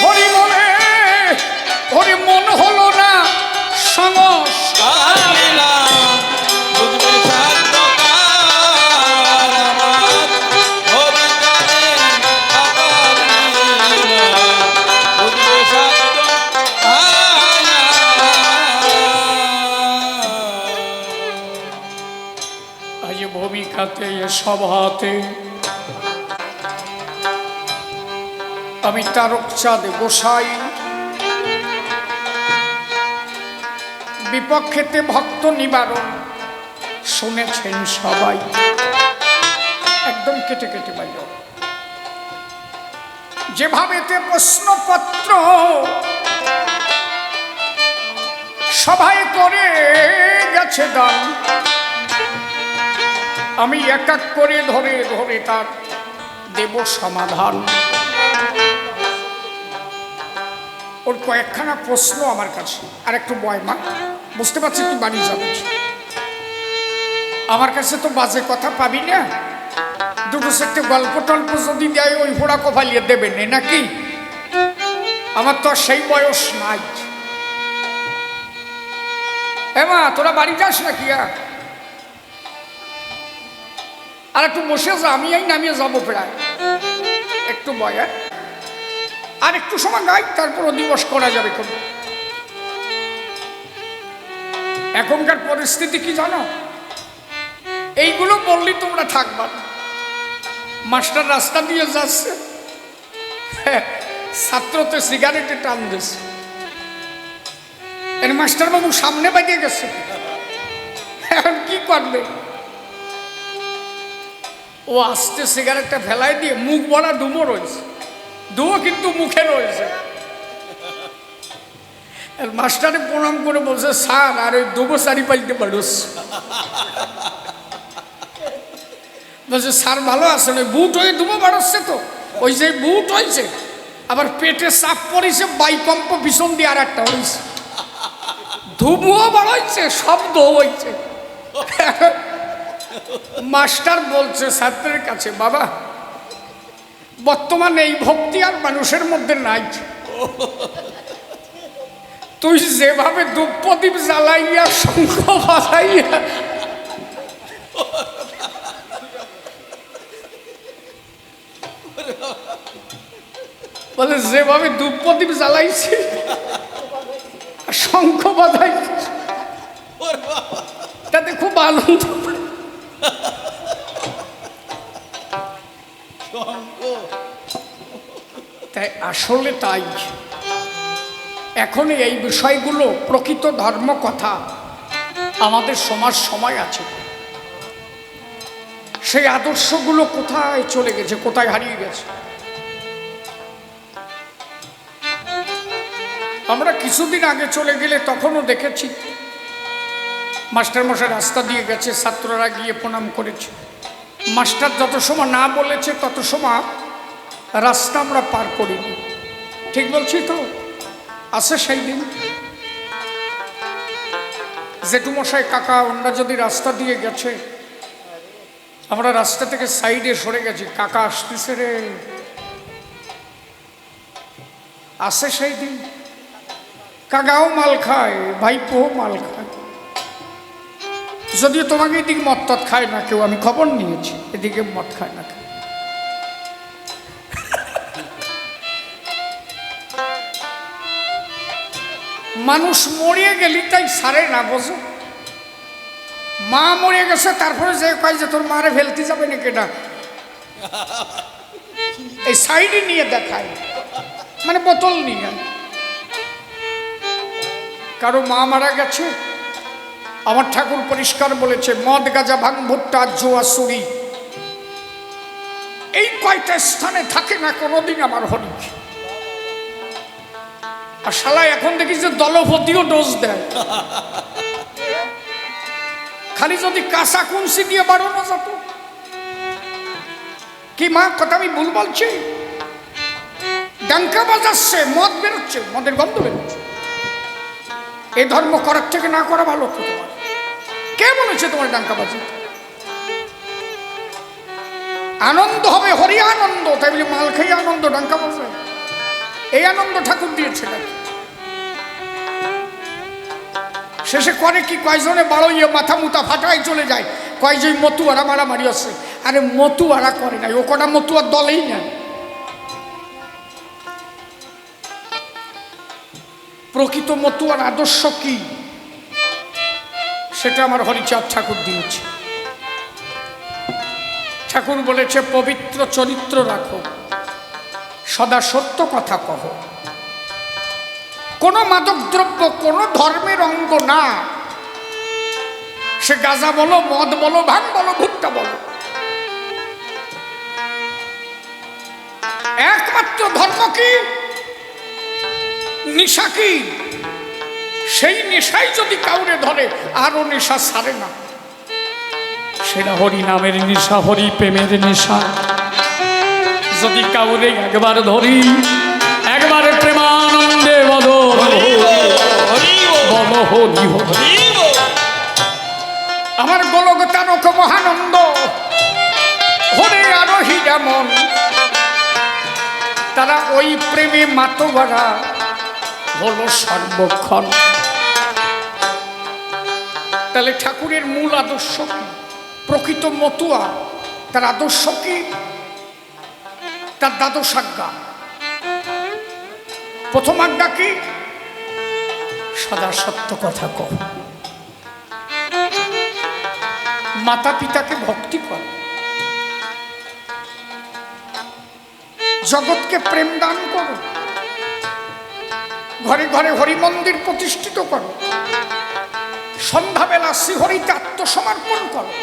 হরি বলে হরি মন হলো না সংস্কার আজ ভূমিকাতে এ সভাতে আমি তারক চাঁদ গোসাই বিপক্ষেতে ভক্ত নিবারণ শুনেছেন সবাই একদম কেটে কেটে বাইর যেভাবেতে প্রশ্নপত্র সভায় করে গেছে দান আমি এক এক করে ধরে ধরে তার দেব সমাধান ওর কয়েকখানা প্রশ্ন আমার কাছে আর একটু বয় মা বুঝতে পারছি তুই বাড়ি যাবি আমার কাছে তো বাজে কথা পাবি না দুটো সেটে গল্প টল্প যদি দেয় ওই ফোড়া কফালিয়ে দেবে না নাকি আমার তো আর সেই বয়স নাই হ্যাঁ মা তোরা বাড়ি যাস নাকি আর একটু বসে যা আমি এই নামিয়ে যাবো প্রায় একটু বয় আর একটু সময় গাই তারপর দিবস করা যাবে কোন এখনকার পরিস্থিতি কি জানো এইগুলো বললি তোমরা থাকবা মাস্টার রাস্তা দিয়ে যাচ্ছে ছাত্রতে সিগারেটে টান দিচ্ছে এর মাস্টার বাবু সামনে বাইরে গেছে এখন কি করবে ও আস্তে সিগারেটটা ফেলাই দিয়ে মুখ ভরা ডুমো রয়েছে দুও কিন্তু মুখে রয়েছে মাস্টারে প্রণাম করে বলছে স্যার আর ওই দুবো সারি পাইতে পারোস বলছে স্যার ভালো আছেন ওই বুট হয়ে দুবো বাড়ছে তো ওই যে বুট হয়েছে আবার পেটে চাপ পড়েছে বাইকম্প ভীষণ দিয়ে আর একটা হয়েছে ধুবুও বাড়াইছে শব্দ হয়েছে মাস্টার বলছে ছাত্রের কাছে, বাবা বর্তমানে এই ভক্তি আর মানুষের মধ্যে নাই। তুই যেভাবে ধূপ প্রদীপ জ্বালাইয়া শঙ্খ বাজাইয়া বলে যেভাবে ধূপ প্রদীপ জ্বালাইছি শঙ্খ বাজাই তাতে খুব আনন্দ। তাই আসলে তাই এখন এই বিষয়গুলো প্রকৃত ধর্ম কথা আমাদের সমাজ সময় আছে, সেই আদর্শগুলো কোথায় চলে গেছে, কোথায় হারিয়ে গেছে। আমরা কিছুদিন আগে চলে গেলে তখনও দেখেছি মাস্টারমশাই রাস্তা দিয়ে গেছে, ছাত্ররা গিয়ে প্রণাম করেছে। মাস্টার যত সময় না বলেছে তত সময় রাস্তা আমরা পার করিনি। ঠিক বলছি তো? আছে সেই দিন জেঠুমশাই কাকা ওনারা যদি রাস্তা দিয়ে গেছে, আমরা রাস্তা থেকে সাইডে সরে গেছি, কাকা আসতেছে রে। আছে সেই দিন কাকাও মাল খায়, ভাইপো মাল খায়। যদিও তোমাকে এদিকে মদ টদ খায় না কেউ, আমি খবর নিয়েছি এদিকে মদ খায় না কেউ। মানুষ মরিয়ে গেলি তাই সারে না, বোঝো? মা মরে গেছে তারপরে যে কয় যে তোর মারে ফেলতে যাবে নাকি, এটা এই সাইডে নিয়ে দেখায়, মানে বোতল নিয়ে। কারো মা মারা গেছে, আমার ঠাকুর পরিষ্কার বলেছে মদ গাঁজা ভাঙ ভুট্টা জোয়া সুরি এই কয়টা স্থানে থাকে না কোনোদিন আমার হরি। আর শালা এখন দেখি যে দলপতিও ডোজ দেয়, খালি যদি কাঁচা কুঞ্চি দিয়ে বাড়ানো যেত। কি মা কথা আমি ভুল বলছি? ডাঙ্কা বাজাচ্ছে, মদ বেরোচ্ছে, মদের গন্ধ বেরোচ্ছে। এই ধর্ম করার থেকে না করা ভালো তো। তোমার কে বলেছে তোমার ডাঙ্কা বাজাতে? আনন্দ হবে, হরি আনন্দ, তাই বলে মাল খেয়ে আনন্দ ডাঙ্কা বাজায়? এই আনন্দ ঠাকুর দিয়েছে নাকি? শেষে করে কি কয়জনে বাড়িয়ে মাথা মুতা ফাটাই চলে যায়, কয়জন মতুয়ারা মারামারি আছে। আরে মতুয়ারা করে নাই, ও কটা মতুয়ার দলেই নাই। প্রকৃত মতুয়ার আদর্শ কি সেটা আমার হরিচাঁদ ঠাকুর দিয়েছে। ঠাকুর বলেছে পবিত্র চরিত্র রাখো, সদা সত্য কথা কহ, কোনো মাদক দ্রব্য কোনো ধর্মের অঙ্গ না। সে গাঁজা বলো, মদ বলো, ভাঙ বলো, ভুট্টা বলো, একমাত্র ধর্ম কি? নেশা কি? সেই নেশাই যদি কাউরে ধরে আরো নেশা ছাড়ে না। সেটা হরি নামের নেশা, হরি প্রেমের নেশা। যদি কাউরে একবার ধরি, একবারে প্রেমানন্দে বলো বলো হরি হরি। আমার গোলকতারক মহানন্দ হরে আরোহী যেমন, তারা ওই প্রেমে মাতোয়ারা হলো সর্বক্ষণ। তাহলে ঠাকুরের মূল আদর্শ কি? প্রকৃত মতুয়া তার আদর্শ কি? তার দ্বাদশ আজ্ঞা। প্রথম আজ্ঞা কি? সদা সত্য কথা কহ, মাতা পিতাকে ভক্তি কর, জগৎকে প্রেম দান করো, ঘরে ঘরে হরি মন্দির প্রতিষ্ঠিত করো, সন্ধ্যাবেলা শ্রীহরিতে আত্মসমর্পণ করো।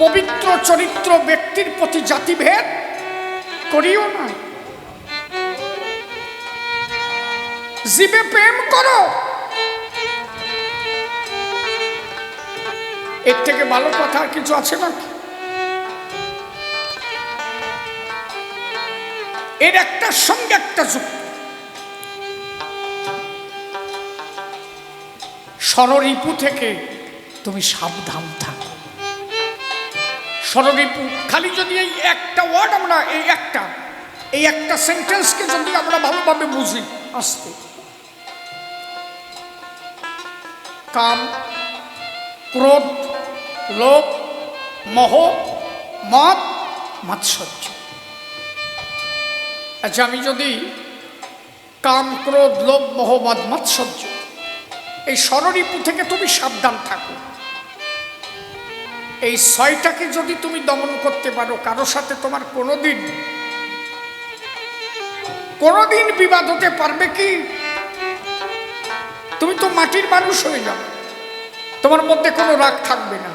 পবিত্র চরিত্র ব্যক্তির প্রতি জাতিভেদ করিও না, জীবে প্রেম করো। এর থেকে ভালো কথা আর কিছু আছে না? এর একটার সঙ্গে একটা যুক্ত। ষড়রিপু থেকে তুমি সাবধান থাকো। ষড়রিপু খালি যদি এই একটা ওয়ার্ড আমরা এই একটা সেন্টেন্সকে যদি আমরা ভালোভাবে বুঝি, আসতে কাম, ক্রোধ, লোভ, মোহ, মদ, মাৎসর্য। আচ্ছা, আমি যদি কাম, ক্রোধ, লোভ, মোহ, মদ, মাৎসর্য এই ষড়রিপু থেকে তুমি সাবধান থাকো, এই ছয়টাকে যদি তুমি দমন করতে পারো, কারো সাথে তোমার কোনোদিন বিবাদ হতে পারবে কি? তুমি তো মাটির মানুষ হয়ে যাবে, তোমার মধ্যে কোনো রাগ থাকবে না।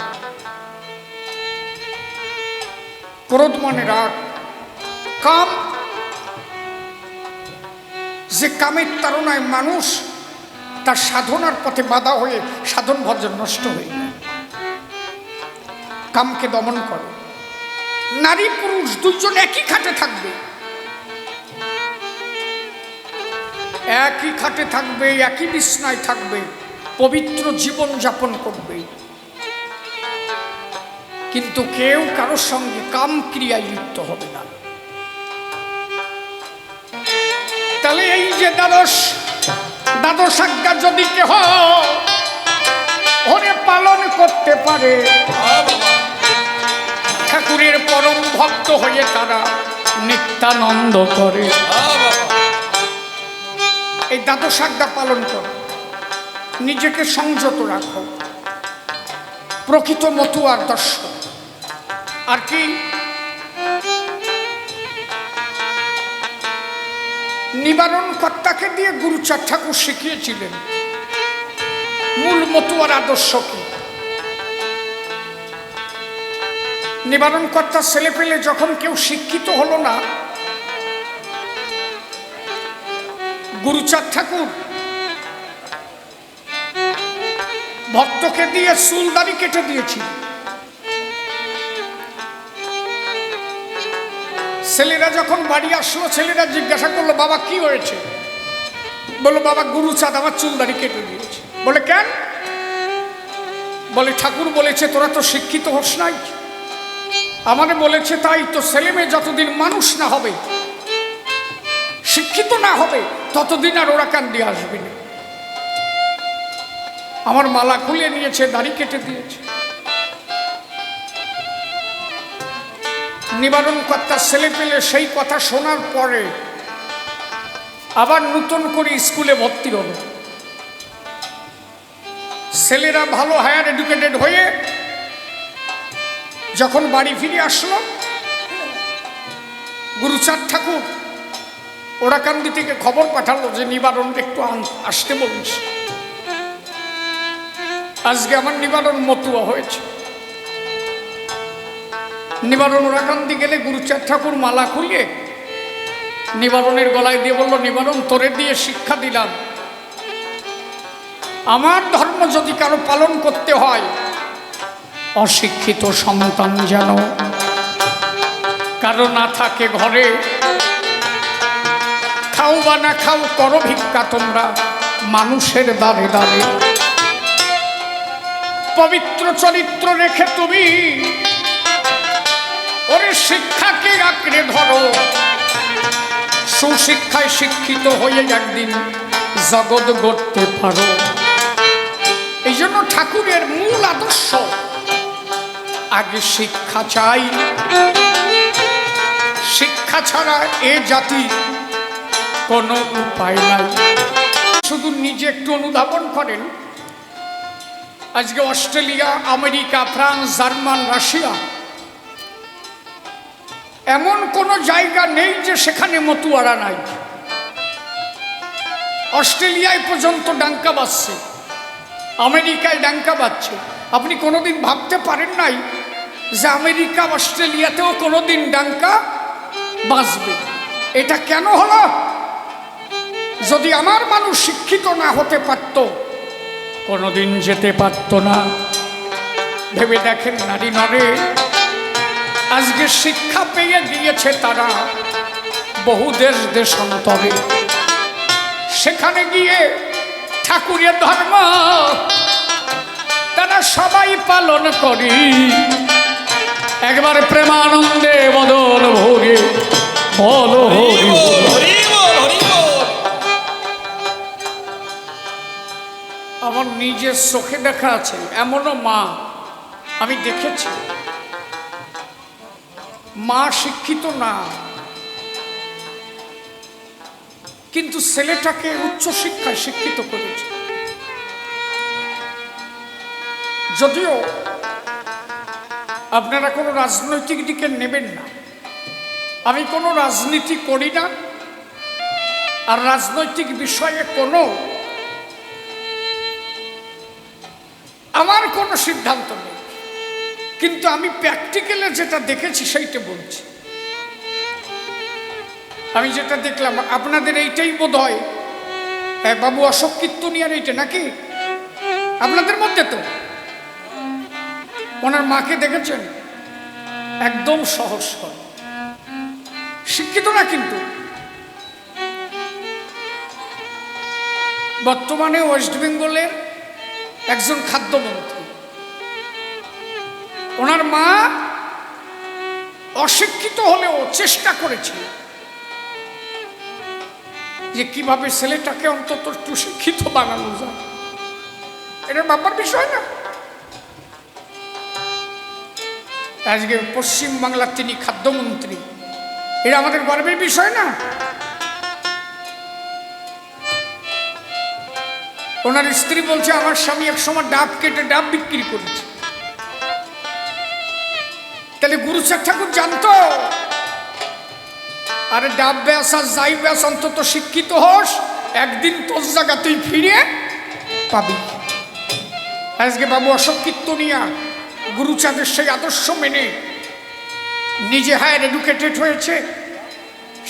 ক্রোধ মানে রাগ। কাম, যে কামের তাড়নায় মানুষ তার সাধনার পথে বাধা হয়ে সাধন ভজন নষ্ট হয়ে যায়, কামকে দমন করো। নারী পুরুষ দুইজন একই খাটে থাকবে, একই খাটে থাকবে, একই বিছনায় থাকবে, পবিত্র জীবন যাপন করবে, কিন্তু কেউ কারোর সঙ্গে কাম ক্রিয়ায় লিপ্ত হবে না। তাহলে এই যে দ্বাদশ আজ্ঞা যদি কেহ ওরে পালন করতে পারে, ঠাকুরের পরম ভক্ত হয়ে তারা নিত্যানন্দ করে। এই দ্বাদশ আজ্ঞা পালন করো, নিজেকে সংযত রাখো, প্রকৃত মতুয়ার দর্শন। আর কি নিবারণ কর্তাকে দিয়ে গুরুচাঁদ ঠাকুর শিখিয়েছিলেন মূল মতুয়ার আদর্শ কি। নিবারণ কর্তার ছেলে পেলে যখন কেউ শিক্ষিত হলো না, গুরুচাঁদ ঠাকুর ভক্তকে দিয়ে চুল দাড়ি কেটে দিয়েছিল। ছেলেরা যখন বাড়ি আসলো, ছেলেরা জিজ্ঞাসা করলো, বাবা কি হয়েছে? বললো, বাবা গুরুচাঁদ আমার চুল দাড়ি কেটে দিয়েছে। বলে কেন? বলে ঠাকুর বলেছে তোরা তো শিক্ষিত হোস নাই। আমাদের বলেছে তাই তো, ছেলে মেয়ে যতদিন মানুষ না হবে, শিক্ষিত না হবে, ততদিন আর ওরা কান দিয়ে আসবে না। আমার মালা খুলে নিয়েছে, দাড়ি কেটে দিয়েছে। নিবারণ কর্তার ছেলে পেলে সেই কথা শোনার পরে আবার নতুন করে স্কুলে ভর্তি হলো। ছেলেরা ভালো হায়ার এডুকেটেড হয়ে যখন বাড়ি ফিরে আসলো, গুরুচাঁদ ঠাকুর ওরাকান্দি থেকে খবর পাঠালো যে নিবারণ একটু আসতে বলিস, আজকে আমার নিবারণ মতুয়া হয়েছে। নিবারণ ওরাকান্দি গেলে গুরুচাঁদ ঠাকুর মালা খুলিয়ে নিবারণের গলায় দিয়ে বলল, নিবারণ তোরে দিয়ে শিক্ষা দিলাম, আমার ধর্ম যদি কারো পালন করতে হয়, অশিক্ষিত সন্তান যেন কারো না থাকে ঘরে, খাও বা না খাও করো ভিক্ষা তোমরা মানুষের দ্বারে দ্বারে। পবিত্র চরিত্র রেখে তুমি ওরে শিক্ষাকে আঁকড়ে ধরো, সুশিক্ষায় শিক্ষিত হয়ে একদিন জগৎ গড়তে পারো। এই জন্য ঠাকুরের মূল আদর্শ, আগে শিক্ষা চাই, শিক্ষা ছাড়া এ জাতি কোনো উপায় নাই। শুধু নিজে একটু অনুধাবন করেন, আজকে Australia, America, France, German, Russia, এমন কোনো জায়গা নেই যে সেখানে মতুয়ারা নাই। অস্ট্রেলিয়ায় পর্যন্ত ডাঙ্কা বাজছে, আমেরিকায় ডাঙ্কা বাজছে। আপনি কোনোদিন ভাবতে পারেন নাই যে আমেরিকা, অস্ট্রেলিয়াতেও কোনোদিন ডাঙ্কা বাজবে। এটা কেন হলো? যদি আমার মানুষ শিক্ষিত না হতে পারত, কোনোদিন যেতে পারত না। ভেবে দেখেন নারী নরে, আজকে শিক্ষা পেয়ে গিয়েছে তারা বহু দেশ দেশান্তরে, সেখানে গিয়ে ঠাকুরের ধর্ম তারা সবাই পালন করি, একবার প্রেমানন্দে বদল ভোগে বলো হরি বল। হরি বল, হরি বল। আমার নিজের চোখে দেখা আছে, এমনও মা আমি দেখেছি, মা শিক্ষিত না কিন্তু ছেলেটাকে উচ্চ শিক্ষায় শিক্ষিত করেছে। যদিও আপনারা কোনো রাজনৈতিক দিকে নেবেন না, আমি কোনো রাজনীতি করি না, আর রাজনৈতিক বিষয়ে আমার কোনো সিদ্ধান্ত নেই, কিন্তু আমি প্র্যাকটিক্যালে যেটা দেখেছি সেইটা বলছি। আমি যেটা দেখলাম, আপনাদের এইটাই বোধ হয় বাবু অশোক কীর্তনিয়ার এইটা নাকি আপনাদের মধ্যে? তো ওনার মাকে দেখেছেন, একদম সহজ সরল, শিক্ষিত না, কিন্তু বর্তমানে ওয়েস্ট বেঙ্গলের একজন খাদ্যমন্ত্রী। ওনার মা অশিক্ষিত হলেও চেষ্টা করেছে যে কিভাবে ছেলেটাকে অন্তত একটু শিক্ষিত বানানো যায়। এটা ব্যাপার বিষয় না। আজকে পশ্চিমবাংলার তিনি খাদ্যমন্ত্রী, এটা আমাদের গর্বের বিষয় না? ওনার স্ত্রী বলছে আমার স্বামী এক সময় ডাব কেটে ডাব বিক্রি করেছে। তাহলে গুরুচাঁদ ঠাকুর জানতো, আরে ডাব ব্যাস আর যাই ব্যাস, অন্তত শিক্ষিত হোস, একদিন তোর জায়গা তুই ফিরে পাবি। আজকে বাবু অশোক কীর্তনিয়া গুরুচাঁদের সেই আদর্শ মেনে নিজে হায়ার এডুকেটেড হয়েছে,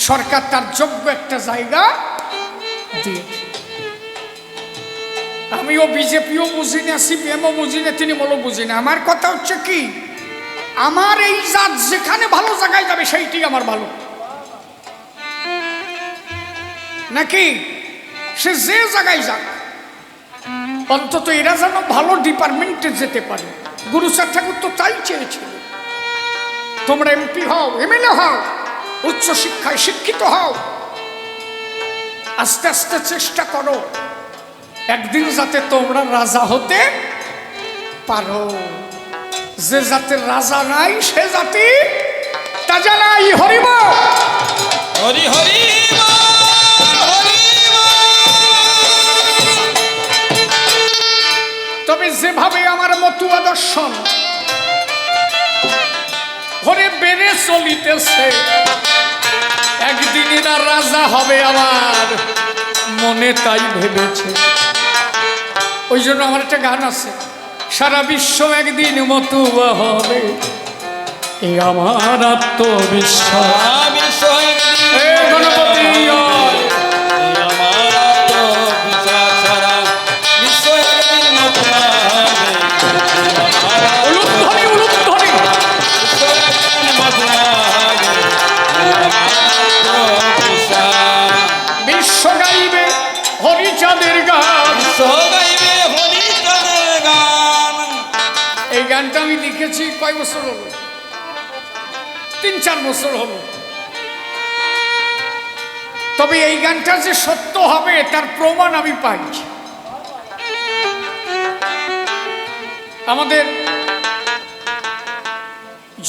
সরকার তার যোগ্য একটা জায়গা দিয়েছে। আমিও বিজেপিও বুঝি না, সিপিএমও বুঝি না, তৃণমূলও বুঝি না। আমার কথা হচ্ছে কি, আমার এই জাত যেখানে ভালো জায়গায় যাবে সেইটি আমার ভালো, নাকি সে যে জায়গায় যাক, অন্তত এরা যেন ভালো ডিপার্টমেন্টে যেতে পারে। গুরুচাঁদ ঠাকুর তো তাই চেয়েছিল, তোমরা এমপি হও, এমএলএ হও, উচ্চ শিক্ষায় শিক্ষিত হও, আস্তে আস্তে চেষ্টা করো একদিন যাতে তোমরা রাজা হতে পারো। যে জাতের রাজা নাই সে জাতি তাজা নাই। হরিব হরি হরি তবে যেভাবে আমার মতুয়া দর্শন ঘরে বেড়ে চলিতেছে, একদিন এরা রাজা হবে আমার মনে তাই ভেবেছে। ওই জন্য আমার একটা গান আছে, সারা বিশ্ব একদিন মতুয়া হবে, এই আমার আত্মবিশ্বাস। এ গণপতি বিশ্ব গাইবে হরিচাঁদের গান। এই গানটা আমি লিখেছি কয় বছর হলো, 3-4 বছর হলো। তবে এই গানটা যে সত্য হবে তার প্রমাণ আমি পাইছি। আমাদের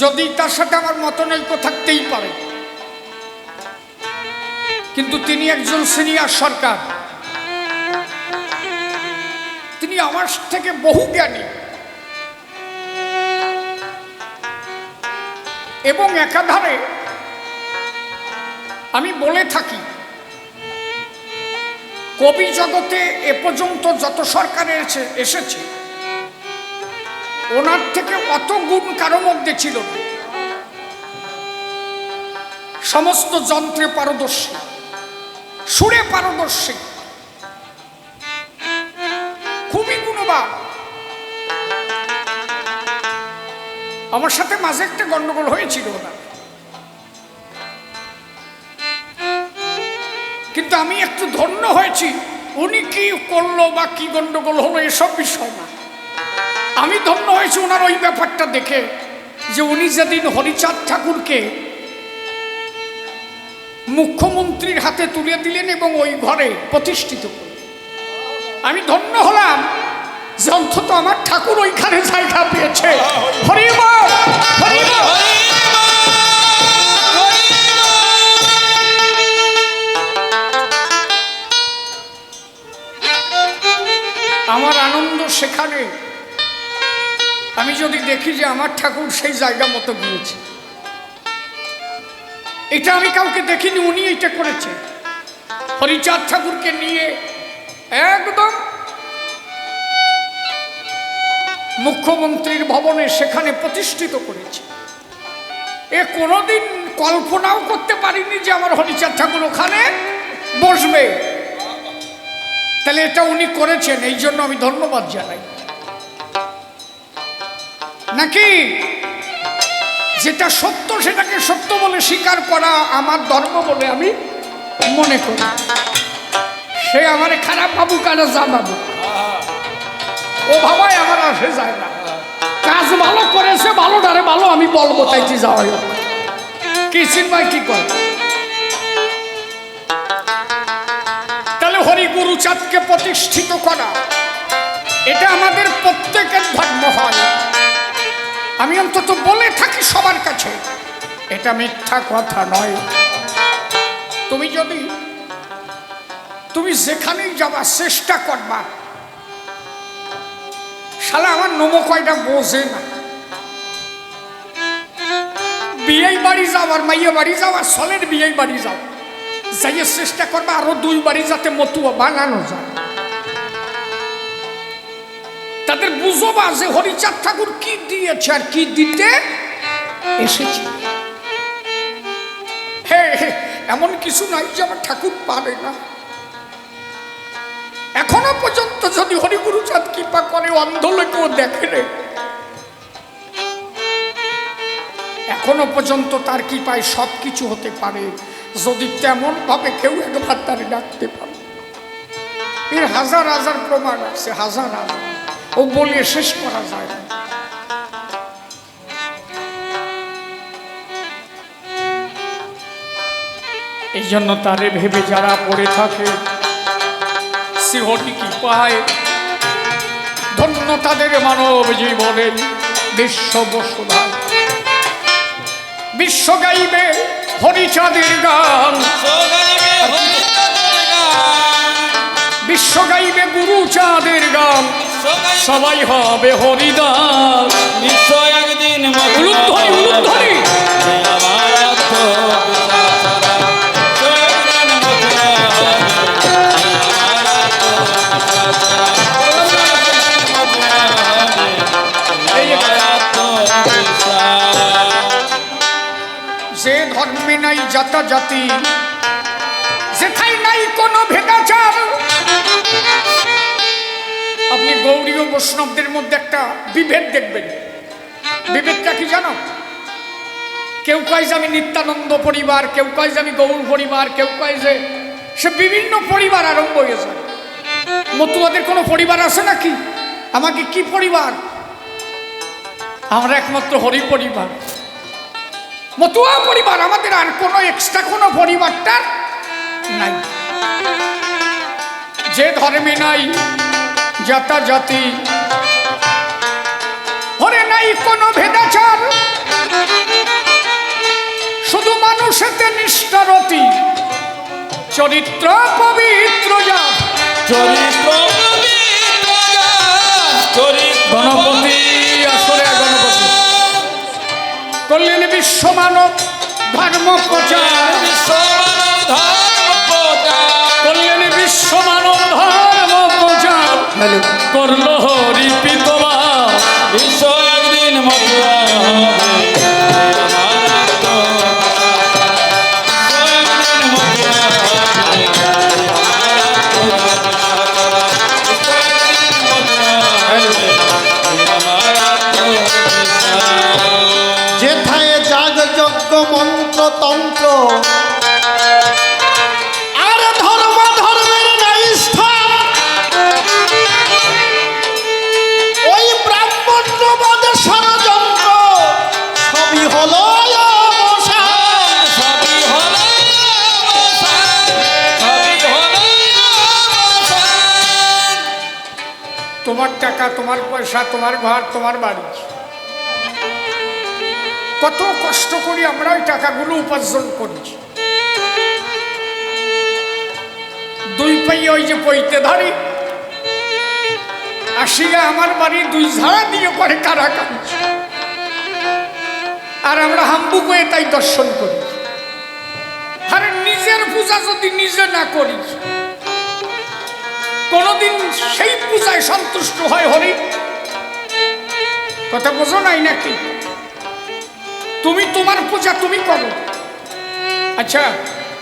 যদি তার সাথে আমার মতনৈক্য থাকতেই পারে, কিন্তু তিনি একজন সিনিয়র সরকার, তিনি আমার থেকে বহু জ্ঞানী, এবং একাধারে আমি বলে থাকি কবি জগতে এ পর্যন্ত যত সরকার এসেছে ওনার থেকে অত গুণ কারো মধ্যে ছিল না। সমস্ত যন্ত্রে পারদর্শী, সুরে পারদর্শী, খুবই গুণবান। আমার সাথে মাঝে একটা গন্ডগোল হয়েছিল না, কিন্তু আমি একটু ধন্য হয়েছি। উনি কি করলো বা কি গন্ডগোল হলো এসব বিষয় না, আমি ধন্য হয়েছি ওনার ওই ব্যাপারটা দেখে, যে উনি যেদিন হরিচাঁদ ঠাকুরকে মুখ্যমন্ত্রীর হাতে তুলে দিলেন এবং ওই ঘরে প্রতিষ্ঠিত করলেন, আমি ধন্য হলাম যে অন্তত আমার ঠাকুর ওইখানে জায়গা পেয়েছে। হরি বল, হরি বল। আমার আনন্দ সেখানে, আমি যদি দেখি যে আমার ঠাকুর সেই জায়গা মতো গিয়েছে। এটা আমি কাউকে দেখিনি, উনি এটা করেছে। হরিচাঁদ ঠাকুরকে নিয়ে একদম মুখ্যমন্ত্রীর ভবনে সেখানে প্রতিষ্ঠিত করেছে। এ কোনোদিন কল্পনাও করতে পারিনি যে আমার হরিচাঁদ ঠাকুর ওখানে বসবে। তাহলে এটা উনি করেছেন, এই জন্য আমি ধন্যবাদ জানাই। নাকি যেটা সত্য সেটাকে সত্য বলে স্বীকার করা আমার ধর্ম বলে আমি মনে করি। সে আমার খারাপ ভাবুক আর যা ভাবুক, ও ভাবাই আমার আসে যায় না। কাজ ভালো করেছে, ভালো ডারে ভালো আমি বলবো, তাইতে যাওয়াই হোক। কি চিন্মায় কি করে? তাহলে হরি গুরুচাঁদকে প্রতিষ্ঠিত করা, এটা আমাদের প্রত্যেকের ধর্ম হয়। আমি অন্তত বলে থাকি সবার কাছে, এটা মিথ্যা কথা নয়। তুমি যেখানেই যাবার চেষ্টা করবা, শালা আমার নমো কয়টা বোঝে না। বিয়ে বাড়ি যাও আর মাইয়া বাড়ি যাও আর সলের বিয়ে বাড়ি যাও, যাইয়ে চেষ্টা করবা আরো 2 বাড়ি যাতে মতুয়া বানানো যায়। তাদের বুঝবা যে হরিচাঁদ ঠাকুর কি দিয়েছে আর কি দিতে এসেছে। এমন কিছু নাই যে আমার ঠাকুর পারে না। এখনো পর্যন্ত যদি হরি গুরুচাঁদ কৃপা করে, অন্ধ লোকেও দেখে রে, এখনো পর্যন্ত তার কৃপায় সবকিছু হতে পারে, যদি তেমন ভাবে কেউ একবার তার ডাকতে পারে। এর হাজার হাজার প্রমাণ আছে, হাজার হাজার, ও বলে শেষ করা যায় না। এই জন্য তারে ভেবে যারা পড়ে থাকে, সে হরি কি পায়, ধন্য তাদের মানব জীবনের বিশ্ব বসুধায়। বিশ্ব গাইবে হরিচাঁদের গান, বিশ্ব গাইবে গুরুচাঁদের গান, সবাই হবে হরিদাস। নিশ্চয় একদিন উলুধ্বনি, উলুধ্বনি। যে ধর্মে নাই জাতা জাতি, যেথায় নাই কোনো ভেদাচার। আপনি গৌরী ও বৈষ্ণবদের মধ্যে একটা বিভেদ দেখবেন। বিভেদটা কি জানো? কেউ কয় যে আমি নিত্যানন্দ পরিবার, কেউ কয় যে আমি গৌর পরিবার, কেউ কয় যে সে বিভিন্ন পরিবার আরম্ভ হয়ে যায়। মতুয়াদের কোনো পরিবার আছে নাকি? আমাকে কি পরিবার? আমরা একমাত্র হরি পরিবার, মতুয়া পরিবার, আমাদের আর কোনো এক্সট্রা কোনো পরিবারটা নাই। যে ধর্মে নাই জাতা জাতি, হরে নাই কোনো ভেদাচার, শুধু মানুষেতে নিষ্ঠারতি, চরিত্র পবিত্র যা, চরিত্র পবিত্র গান, চরিত্র গণপতি আসরে গণপতি করলেন বিশ্ব মানব ধর্ম প্রচার, বিশ্ব মানব ধর্ম প্রচার, করলেন বিশ্ব মানব ধর্ম প্রচার, করল হরি পিতমা। বিশ্ব একদিন মতুয়া হবে, আমার আত্মবিশ্বাস। বিশ্ব একদিন মতুয়া হবে, আমার আত্মবিশ্বাস। বিশ্ব একদিন মতুয়া হবে, আমার আত্মবিশ্বাস। যেথায় যাগ যজ্ঞ মন্ত্র তন্ত্র, আর ধর্ম ধর্মের নাই স্থান, টাকা, তোমার পয়সা, তোমার ঘর, তোমার বাড়ি। কত কষ্ট করি আমরা ওই টাকাগুলো উপার্জন করি। দুই পাইয়ে ওই যে পইতে ধরি, আসিয়া আমার বাড়ি দুই ঝাড়া দিয়ে করে কারাকারি। আর আমরা হাম্বু হয়ে তাই দর্শন করি। আরে নিজের পূজা যদি নিজে না করি, কোনদিন সেই পূজায় সন্তুষ্ট হয় হরি? কথা বোঝো নাই নাকি? তুমি তোমার পূজা তুমি করো। আচ্ছা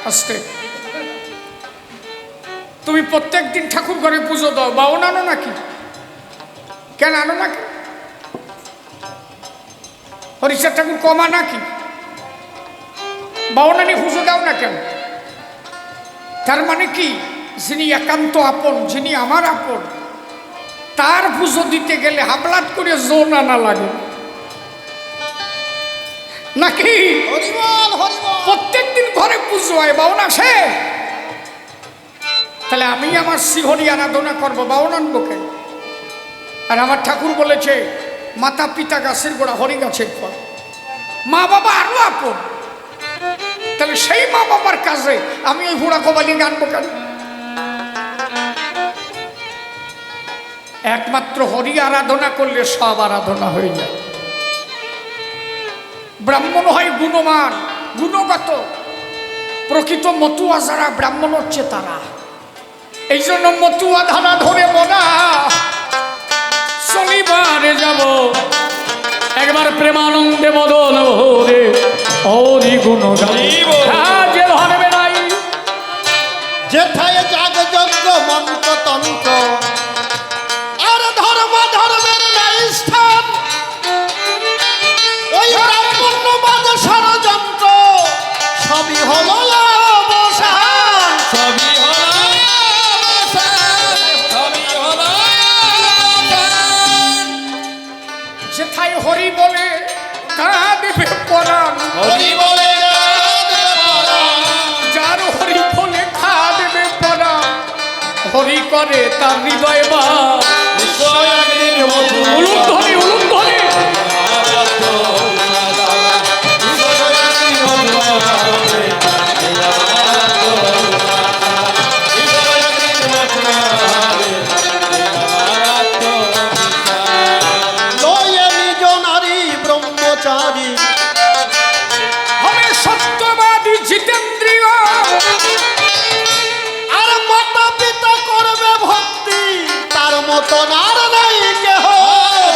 আস্তে, তুমি প্রত্যেক দিন ঠাকুর ঘরে পুজো দাও, বাউন আনো নাকি? কেন আনো নাকি? হরিচাঁদ ঠাকুর কমা নাকি? বাউন আনি পুজো দাও না কেন? তার মানে কি, যিনি একান্ত আপন, যিনি আমার আপন, তার পুজো দিতে গেলে হাবলাত করে জোন আনা লাগে নাকি? প্রত্যেক দিন ঘরে পুজো হয়, বাউন আসে। তাহলে আমি আমার শ্রীহরি আরাধনা করবো, বাউন আনবো কেন? আর আমার ঠাকুর বলেছে মাতা পিতা গাছের গোড়া, হরি গাছের ফল। মা বাবা আরো আপন, তাহলে সেই মা বাবার কাজে আমি ওই হুড়া কবালি গানবো কেন? একমাত্র হরি আরাধনা করলে সব আরাধনা হয়ে যায়। ব্রাহ্মণ হয় গুণমান, গুণগত। প্রকৃত মতুয়া যারা, ব্রাহ্মণ হচ্ছে তারা। এই জন্য মতুয়া ধারা ধরে মনা চলিবারে যাব, একবার প্রেমানন্দে মদন ভরে হরি গুণ গাইব। যে ধরবে নাই, যেথায় যাগ যজ্ঞ মন্ত্র তন্ত্র, আর ধর্ম ধর্মের নাই স্থান। ওই ব্রাহ্মণ্যবাদ ষড়যন্ত্র সবই হলো অবসান। সবই হলো অবসান, সবই হলো অবসান। যেথায় হরি বলে কাঁদবে পরাণ, হরি বলে কাঁদবে পরাণ। যার হরি বলে কাঁদবে পরাণ, হরি করে তার হৃদয় বা। বিশ্ব একদিন মথুরা উলুম ধ্বনি, উলুম ধ্বনি। লয়ে নিজ নারী ব্রহ্মচারী, হবে সত্যবাদী জিতেন্দ্রিয়, আর মাতা পিতা করবে ভক্তি, তার মতন আর নাই কেহ।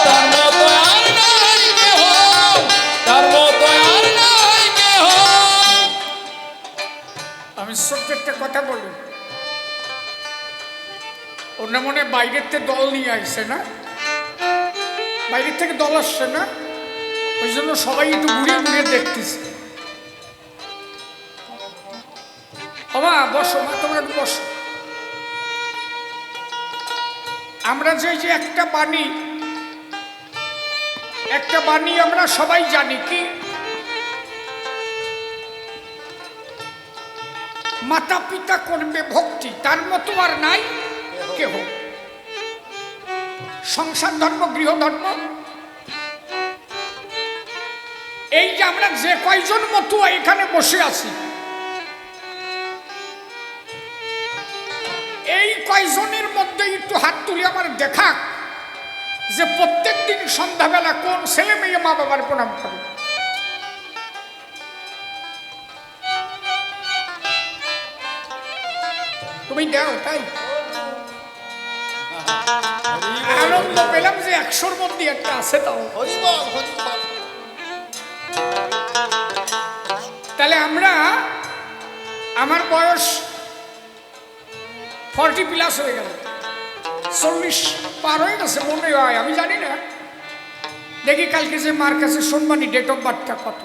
তার মতো আর নাই কেহ, তার মতো আর নাই কেহ। আমি ছোট্ট একটা কথা বলি, ওরা মনে হয় বাইরের থেকে দল নিয়ে আসছে না, বাইরের থেকে দল আসছে না, ওই জন্য সবাই একটু ঘুরিয়ে ঘুরিয়ে দেখতেছে। মা বসো, মা তোমরা একটু বসো। আমরা যে যে একটা বাণী আমরা সবাই জানি কি, মাতা পিতা করবে ভক্তি, তার মতো আর নাই কেহ। সংসার ধর্ম, গৃহ ধর্ম, এই যে আমরা যে কয়জন মতুয়া এখানে বসে আছি, এই কয়জনের মধ্যে একটু হাত তুলে আমার দেখা যে প্রত্যেক দিন সন্ধ্যাবেলা কোন ছেলে মেয়ে মা বাবার প্রণাম করে। তুমি দাও, তাই আনন্দ পেলাম যে 100-র মধ্যে একটা আছে। তাও হরিবল হরিবল। তাহলে আমরা, আমার বয়স 40+ হয়ে গেল, 40 পার হয়ে গেছে মনে হয়, আমি জানি না। দেখি কালকে যে মার কাছে শুনবানি ডেট অফ বার্থটা কত।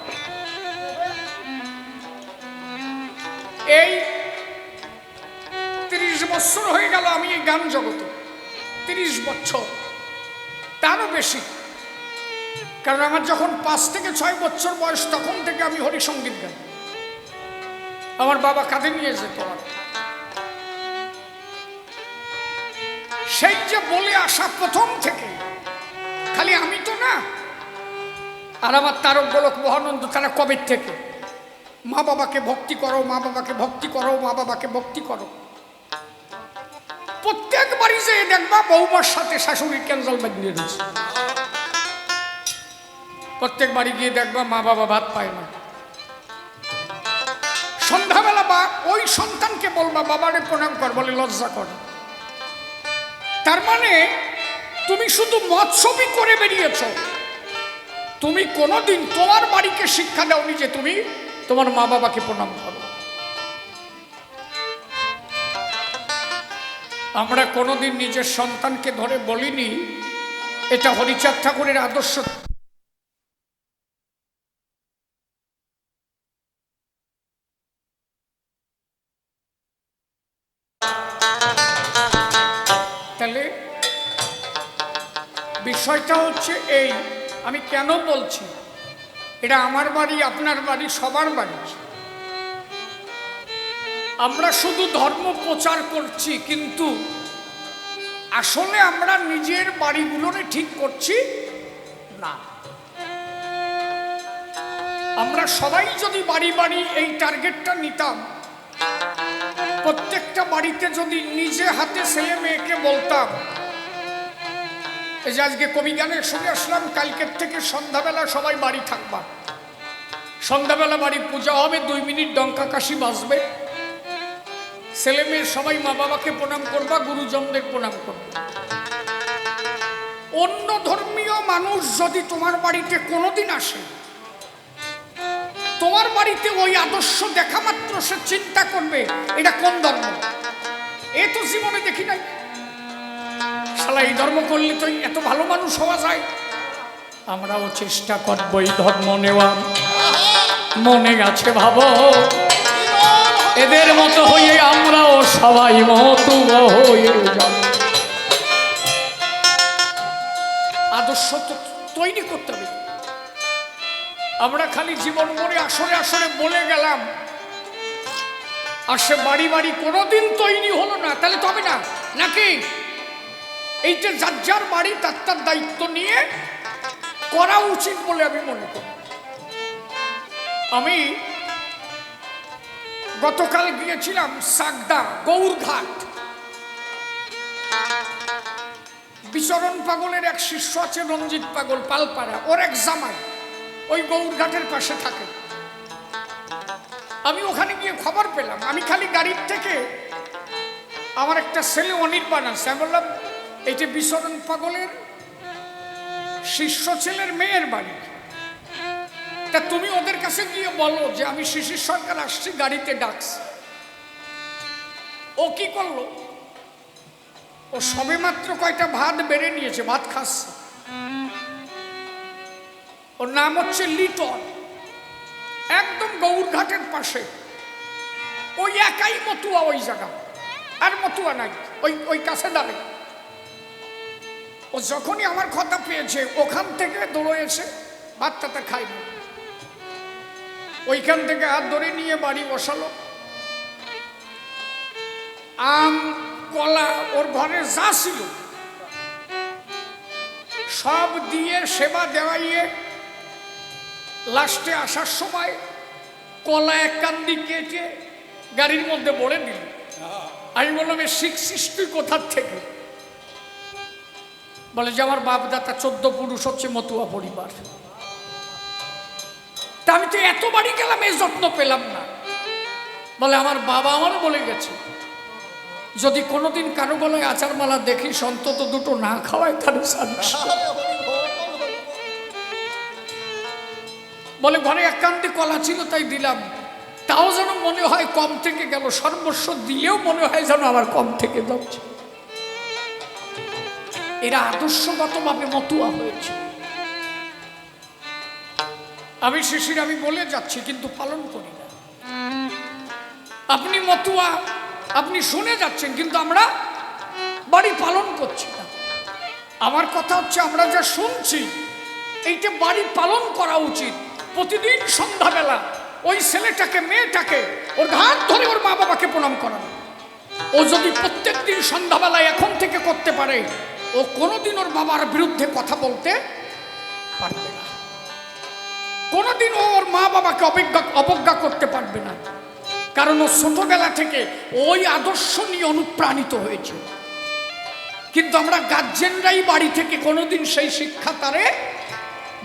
এই 30 বছর হয়ে গেল আমি এই গান জগতে, 30 বছর, তারও বেশি। কারণ আমার যখন 5 থেকে 6 বছর বয়স, তখন থেকে আমি হরিসঙ্গীত গাই। আমার বাবা কাঁধে নিয়ে যেত। সেই যে বলে আসা প্রথম থেকে, খালি আমি তো না, আর আমার তারক গোলক মহানন্দ তারা কবে থেকে মা বাবাকে ভক্তি করো, মা বাবাকে ভক্তি করো, মা বাবাকে ভক্তি করো। প্রত্যেক বাড়ি যে দেখবা বৌমার সাথে শাশুড়ির ক্যান্সাল বাজিয়ে দিচ্ছে। প্রত্যেক বাড়ি গিয়ে দেখবা মা বাবা ভাত পায় না। সন্ধ্যাবেলা বা ওই সন্তানকে বলবা বাবারে প্রণাম কর, বলে লজ্জা করে। তার মানে তুমি শুধু মৎসবই করে বেরিয়েছ, তুমি কোনোদিন তোমার বাড়িকে শিক্ষা দাওনি যে তুমি তোমার মা বাবাকে প্রণাম করো। আমরা কোনোদিন নিজের সন্তানকে ধরে বলিনি এটা হরিচাঁদ ঠাকুরের আদর্শ। তাহলে বিষয়টা হচ্ছে এই, আমি কেন বলছি এটা আমার বাড়ি, আপনার বাড়ি, সবার বাড়ি। আমরা শুধু ধর্ম প্রচার করছি, কিন্তু আসলে আমরা নিজের বাড়িগুলোরে ঠিক করছি না। আমরা সবাই যদি বাড়ি বাড়ি এই টার্গেটটা নিতাম, প্রত্যেকটা বাড়িতে যদি নিজে হাতে ছেলে মেয়েকে বলতাম, এই যে আজকে কবি গানের শুনে আসলাম, কালকের থেকে সন্ধ্যাবেলা সবাই বাড়ি থাকবা, সন্ধ্যাবেলা বাড়ি পূজা হবে, 2 মিনিট ডঙ্কা কাশি বাজবে, ছেলে মেয়ে সবাই মা বাবাকে প্রণাম করবা, গুরুজনদের প্রণাম করবা। অন্য ধর্মীয় মানুষ যদি তোমার বাড়িতে কোনোদিন আসে, তোমার বাড়িতে ওই আদর্শ দেখা মাত্র সে চিন্তা করবে এটা কোন ধর্ম। এ তো জীবনে দেখি নাই, শালা এই ধর্ম করলে তো এত ভালো মানুষ হওয়া যায়। আমরাও চেষ্টা করবো এই ধর্ম নেওয়ার, মনে আছে ভাবো এদের মতো হয়ে আমরাও সবাই মতো হয়ে যাব। আদর্শ তো তৈরি করতে হবে। আমরা খালি জীবন মরে আসরে আসরে বলে গেলাম, আর সে বাড়ি বাড়ি কোনোদিন তৈরি হলো না, তাহলে তবে না নাকি? এইটা যার যার বাড়ি তার তার দায়িত্ব নিয়ে করা উচিত বলে আমি মনে করি। আমি গতকাল গিয়েছিলাম সাগদা গৌরঘাট। বিচরণ পাগলের এক শিষ্য আছে রঞ্জিত পাগল পালপাড়া, ওর এক জামাই ওই গৌরঘাটের পাশে থাকে। আমি ওখানে গিয়ে খবর পেলাম, আমি খালি গাড়ির থেকে আমার একটা ছেলে অনির্বাণ আছে, আমি বললাম এইটা বিচরণ পাগলের শিষ্য ছেলের মেয়ের বাড়ি, তা তুমি ওদের কাছে গিয়ে বলো যে আমি শিশির সরকার আসছি, গাড়িতে ডাকছি। ও কি করলো, ও সবে মাত্র কয়টা ভাত বেড়ে নিয়েছে, ভাত খাচ্ছে। ওর নাম হচ্ছে লিটন, একদম গৌরঘাটের পাশে। ওই একাই মতুয়া ওই জায়গা, আর মতুয়া নাই, ওই ওই কাছে দাঁড়ে। ও যখনই আমার কথা পেয়েছে ওখান থেকে দৌড়ে এসে ভাতটা খাইনি, ওইখান থেকে হাত ধরে নিয়ে বাড়ি বসালো। আম কলা ওর ঘরে যা ছিল সব দিয়ে সেবা দেওয়াইয়ে লাস্টে আসার সময় কলা এক কান্দি কেটে গাড়ির মধ্যে বলে দিল। আমি বললাম এ শিখছিস তুই কোথার থেকে? বলে যে আমার বাপ দাদা 14 পুরুষ হচ্ছে মতুয়া পরিবার। তা আমি তো এত বাড়ি গেলাম, এই যত্ন পেলাম না। বলে আমার বাবা আমারও বলে গেছে যদি কোনোদিন কারো গলায় আচার মালা দেখিস অন্তত 2টো না খাওয়ায় তার বলে ঘরে এক কান্দি কলা ছিল তাই দিলাম, তাও যেন মনে হয় কম থেকে গেল, সর্বস্ব দিলেও মনে হয় যেন আমার কম থেকে যাচ্ছে। এরা আদর্শগতভাবে মতুয়া হয়েছে। আমি শিশির আমি বলে যাচ্ছি কিন্তু পালন করি না। আপনি মতুয়া, আপনি শুনে যাচ্ছেন কিন্তু আমরা বাড়ি পালন করছি না। আমার কথা হচ্ছে আমরা যা শুনছি এইটা বাড়ি পালন করা উচিত। প্রতিদিন সন্ধ্যাবেলা ওই ছেলেটাকে মেয়েটাকে ওর হাত ধরে ওর মা বাবাকে প্রণাম করানো। ও যদি প্রত্যেক দিন সন্ধ্যাবেলায় এখন থেকে করতে পারে, ও কোনোদিন ওর বাবার বিরুদ্ধে কথা বলতে পারবে না, কোনোদিন ওর মা বাবাকে অবজ্ঞা করতে পারবে না, কারণ ও ছোটবেলা থেকে ওই আদর্শ নিয়ে অনুপ্রাণিত হয়েছে। কিন্তু আমরা গার্জেনরাই বাড়ি থেকে কোনোদিন সেই শিক্ষা তারে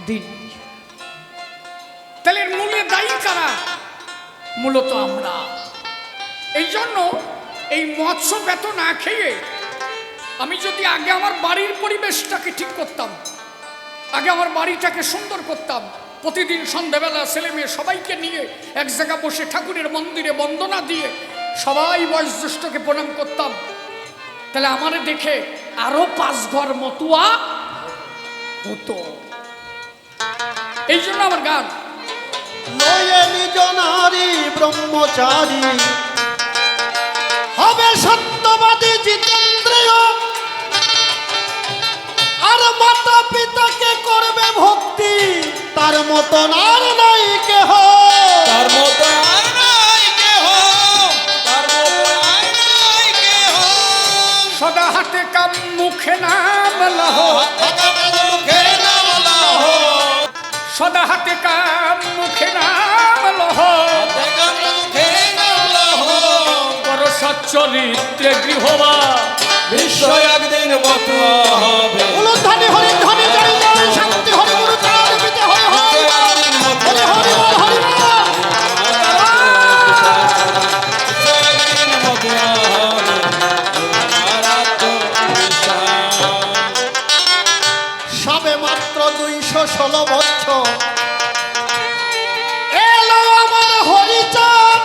দিই। তাহলে এর মূলে দায়ী কারা? মূলত আমরা। এই জন্য এই মৎস্য বেত না খেয়ে আমি যদি আগে আমার বাড়ির পরিবেশটাকে ঠিক করতাম, আগে আমার বাড়িটাকে সুন্দর করতাম, প্রতিদিন সন্ধ্যাবেলা ছেলে মেয়ে সবাইকে নিয়ে এক জায়গা বসে ঠাকুরের মন্দিরে বন্দনা দিয়ে সবাই বয়োজ্যেষ্ঠকে প্রণাম করতাম, তাহলে আমারে দেখে আরো 5 ঘর মতুয়া হতো। এই জন্য আমার গান, নয়ে নিজ নারী ব্রহ্মচারী হবে সত্যবাদী জিতেন্দ্রিয়, আর মাতা পিতাকে করবে ভক্তি, তার মতন আর নাই কেহ। তার মতো আর নাই কেহ, তার মতো আর নাই কেহ। সদা হাতে কাম মুখে নাম লহ, মুখে নাম লহ, সদা হাতে কাম মুখে নাম লহ, মুখে নাম লহ। পর সচ্চরিত্রে গৃহবা বিশ্ব একদিন মতুয়া হবে। উলুধ্বনি হরিধ্বনি জয় জয় শান্তি হরি গুরু চাঁদ পিতে হরি হরি হরি হরি বল হরি বল। একদিন মতুয়া হবে, সবে মাত্র 216 বছর এলো আমার হরিচাঁদ,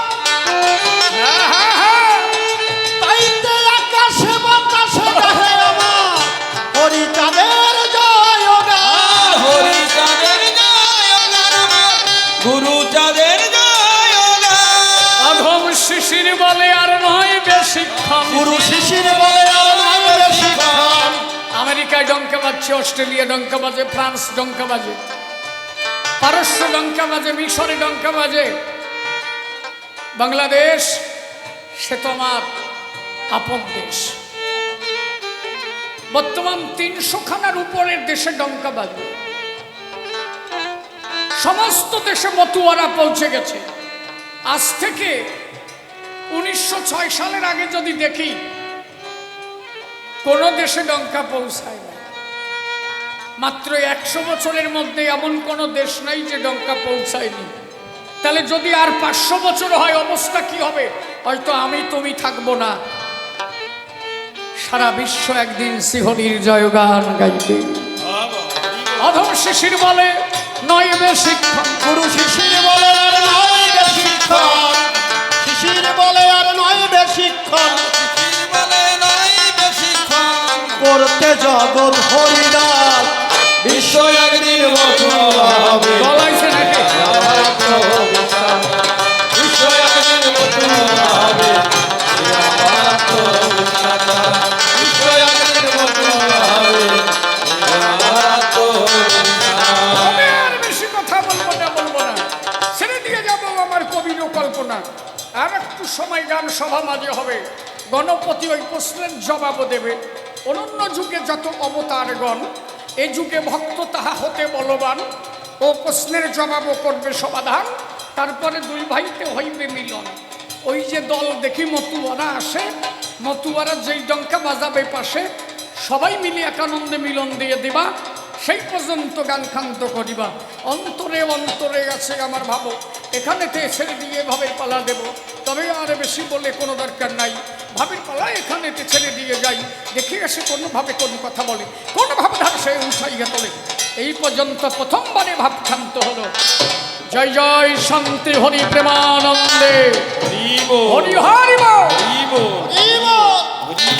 তাইতে আকাশে বাতাসে গাহে আমার হরিচাঁদের জয় গান। হরিচাঁদের জয় গান, গুরুচাঁদের জয় গান। অধম শিশির বলে আর নয় বেশিক্ষণ, গুরু শিশির বলে আর নাই বেশিক্ষণ। আমেরিকায় ডঙ্কা বাজছে, অস্ট্রেলিয়া ডঙ্কা বাজে, ফ্রান্স ডঙ্কা বাজে, পারস্য ডঙ্কা বাজে, মিশরে ডঙ্কা বাজে, বাংলাদেশ সে তো আমার আপন দেশ। বর্তমান 300 খানার উপরের দেশে ডঙ্কা বাজে, সমস্ত দেশে মতুয়ারা পৌঁছে গেছে। আজ থেকে 1906 সালের আগে যদি দেখি, কোন দেশে ডঙ্কা পৌঁছায় না। মাত্র 100 বছরের মধ্যে এমন কোন দেশ নাই যে ডঙ্কা পৌঁছায়নি। তাহলে যদি আর 500 বছর হয় অবস্থা কি হবে? হয়তো আমি তুমি থাকবো না, সারা বিশ্ব একদিন শিহরির জয়গান গাইবে। অধম শিশির বলে নয় বেশিক্ষণ, গুরু শিশির বলে আর নয় বেশিক্ষণ, শিশির বলে আর নয় বেশিক্ষণ, বলে নাই বেশিক্ষণ। করতে জগৎ হরিদাস বিশ্ব একদিন মতুয়া হবে। বলাইছে নাকি? বিশ্ব একদিন মতুয়া হবে। বিশ্ব একদিন মতুয়া হবে। আমি আর বেশি কথা বলবো না, ছেড়ে দিয়ে যাবো আমার কবির কল্পনা। আর একটু সময় গান সভা মাঝে হবে, গণপতি ওই প্রশ্নের জবাবও দেবে। অনন্য যুগে যত অবতারগণ, এ যুগে ভক্ত তাহা হতে বলবান, ও প্রশ্নের জবাবও করবে সমাধান। তারপরে 2 ভাইতে হইবে মিলন। ওই যে দল দেখি মতুয়ারা আসে, মতুয়ারা যেই ডঙ্কা বাজাবে পাশে, সবাই মিলে একানন্দে মিলন দিয়ে দিবা, সেই পর্যন্ত গান ক্ষান্ত করিবা। অন্তরে অন্তরে আছে আমার ভাবো, এখানেতে ছেড়ে দিয়ে ভাবের পালা দেব। তবে আর বেশি বলে কোনো দরকার নাই, ভাবের পালা এখানেতে ছেড়ে দিয়ে যাই। দেখে আসে কোনোভাবে কোন কথা বলে, কোন ভাবধার সে উঠাইয়া তোলে। এই পর্যন্ত প্রথমবারে ভাব ক্ষান্ত হলো। জয় জয় শান্তি হরি প্রেমানন্দে, হরি হরি বল। হরিব। জীবন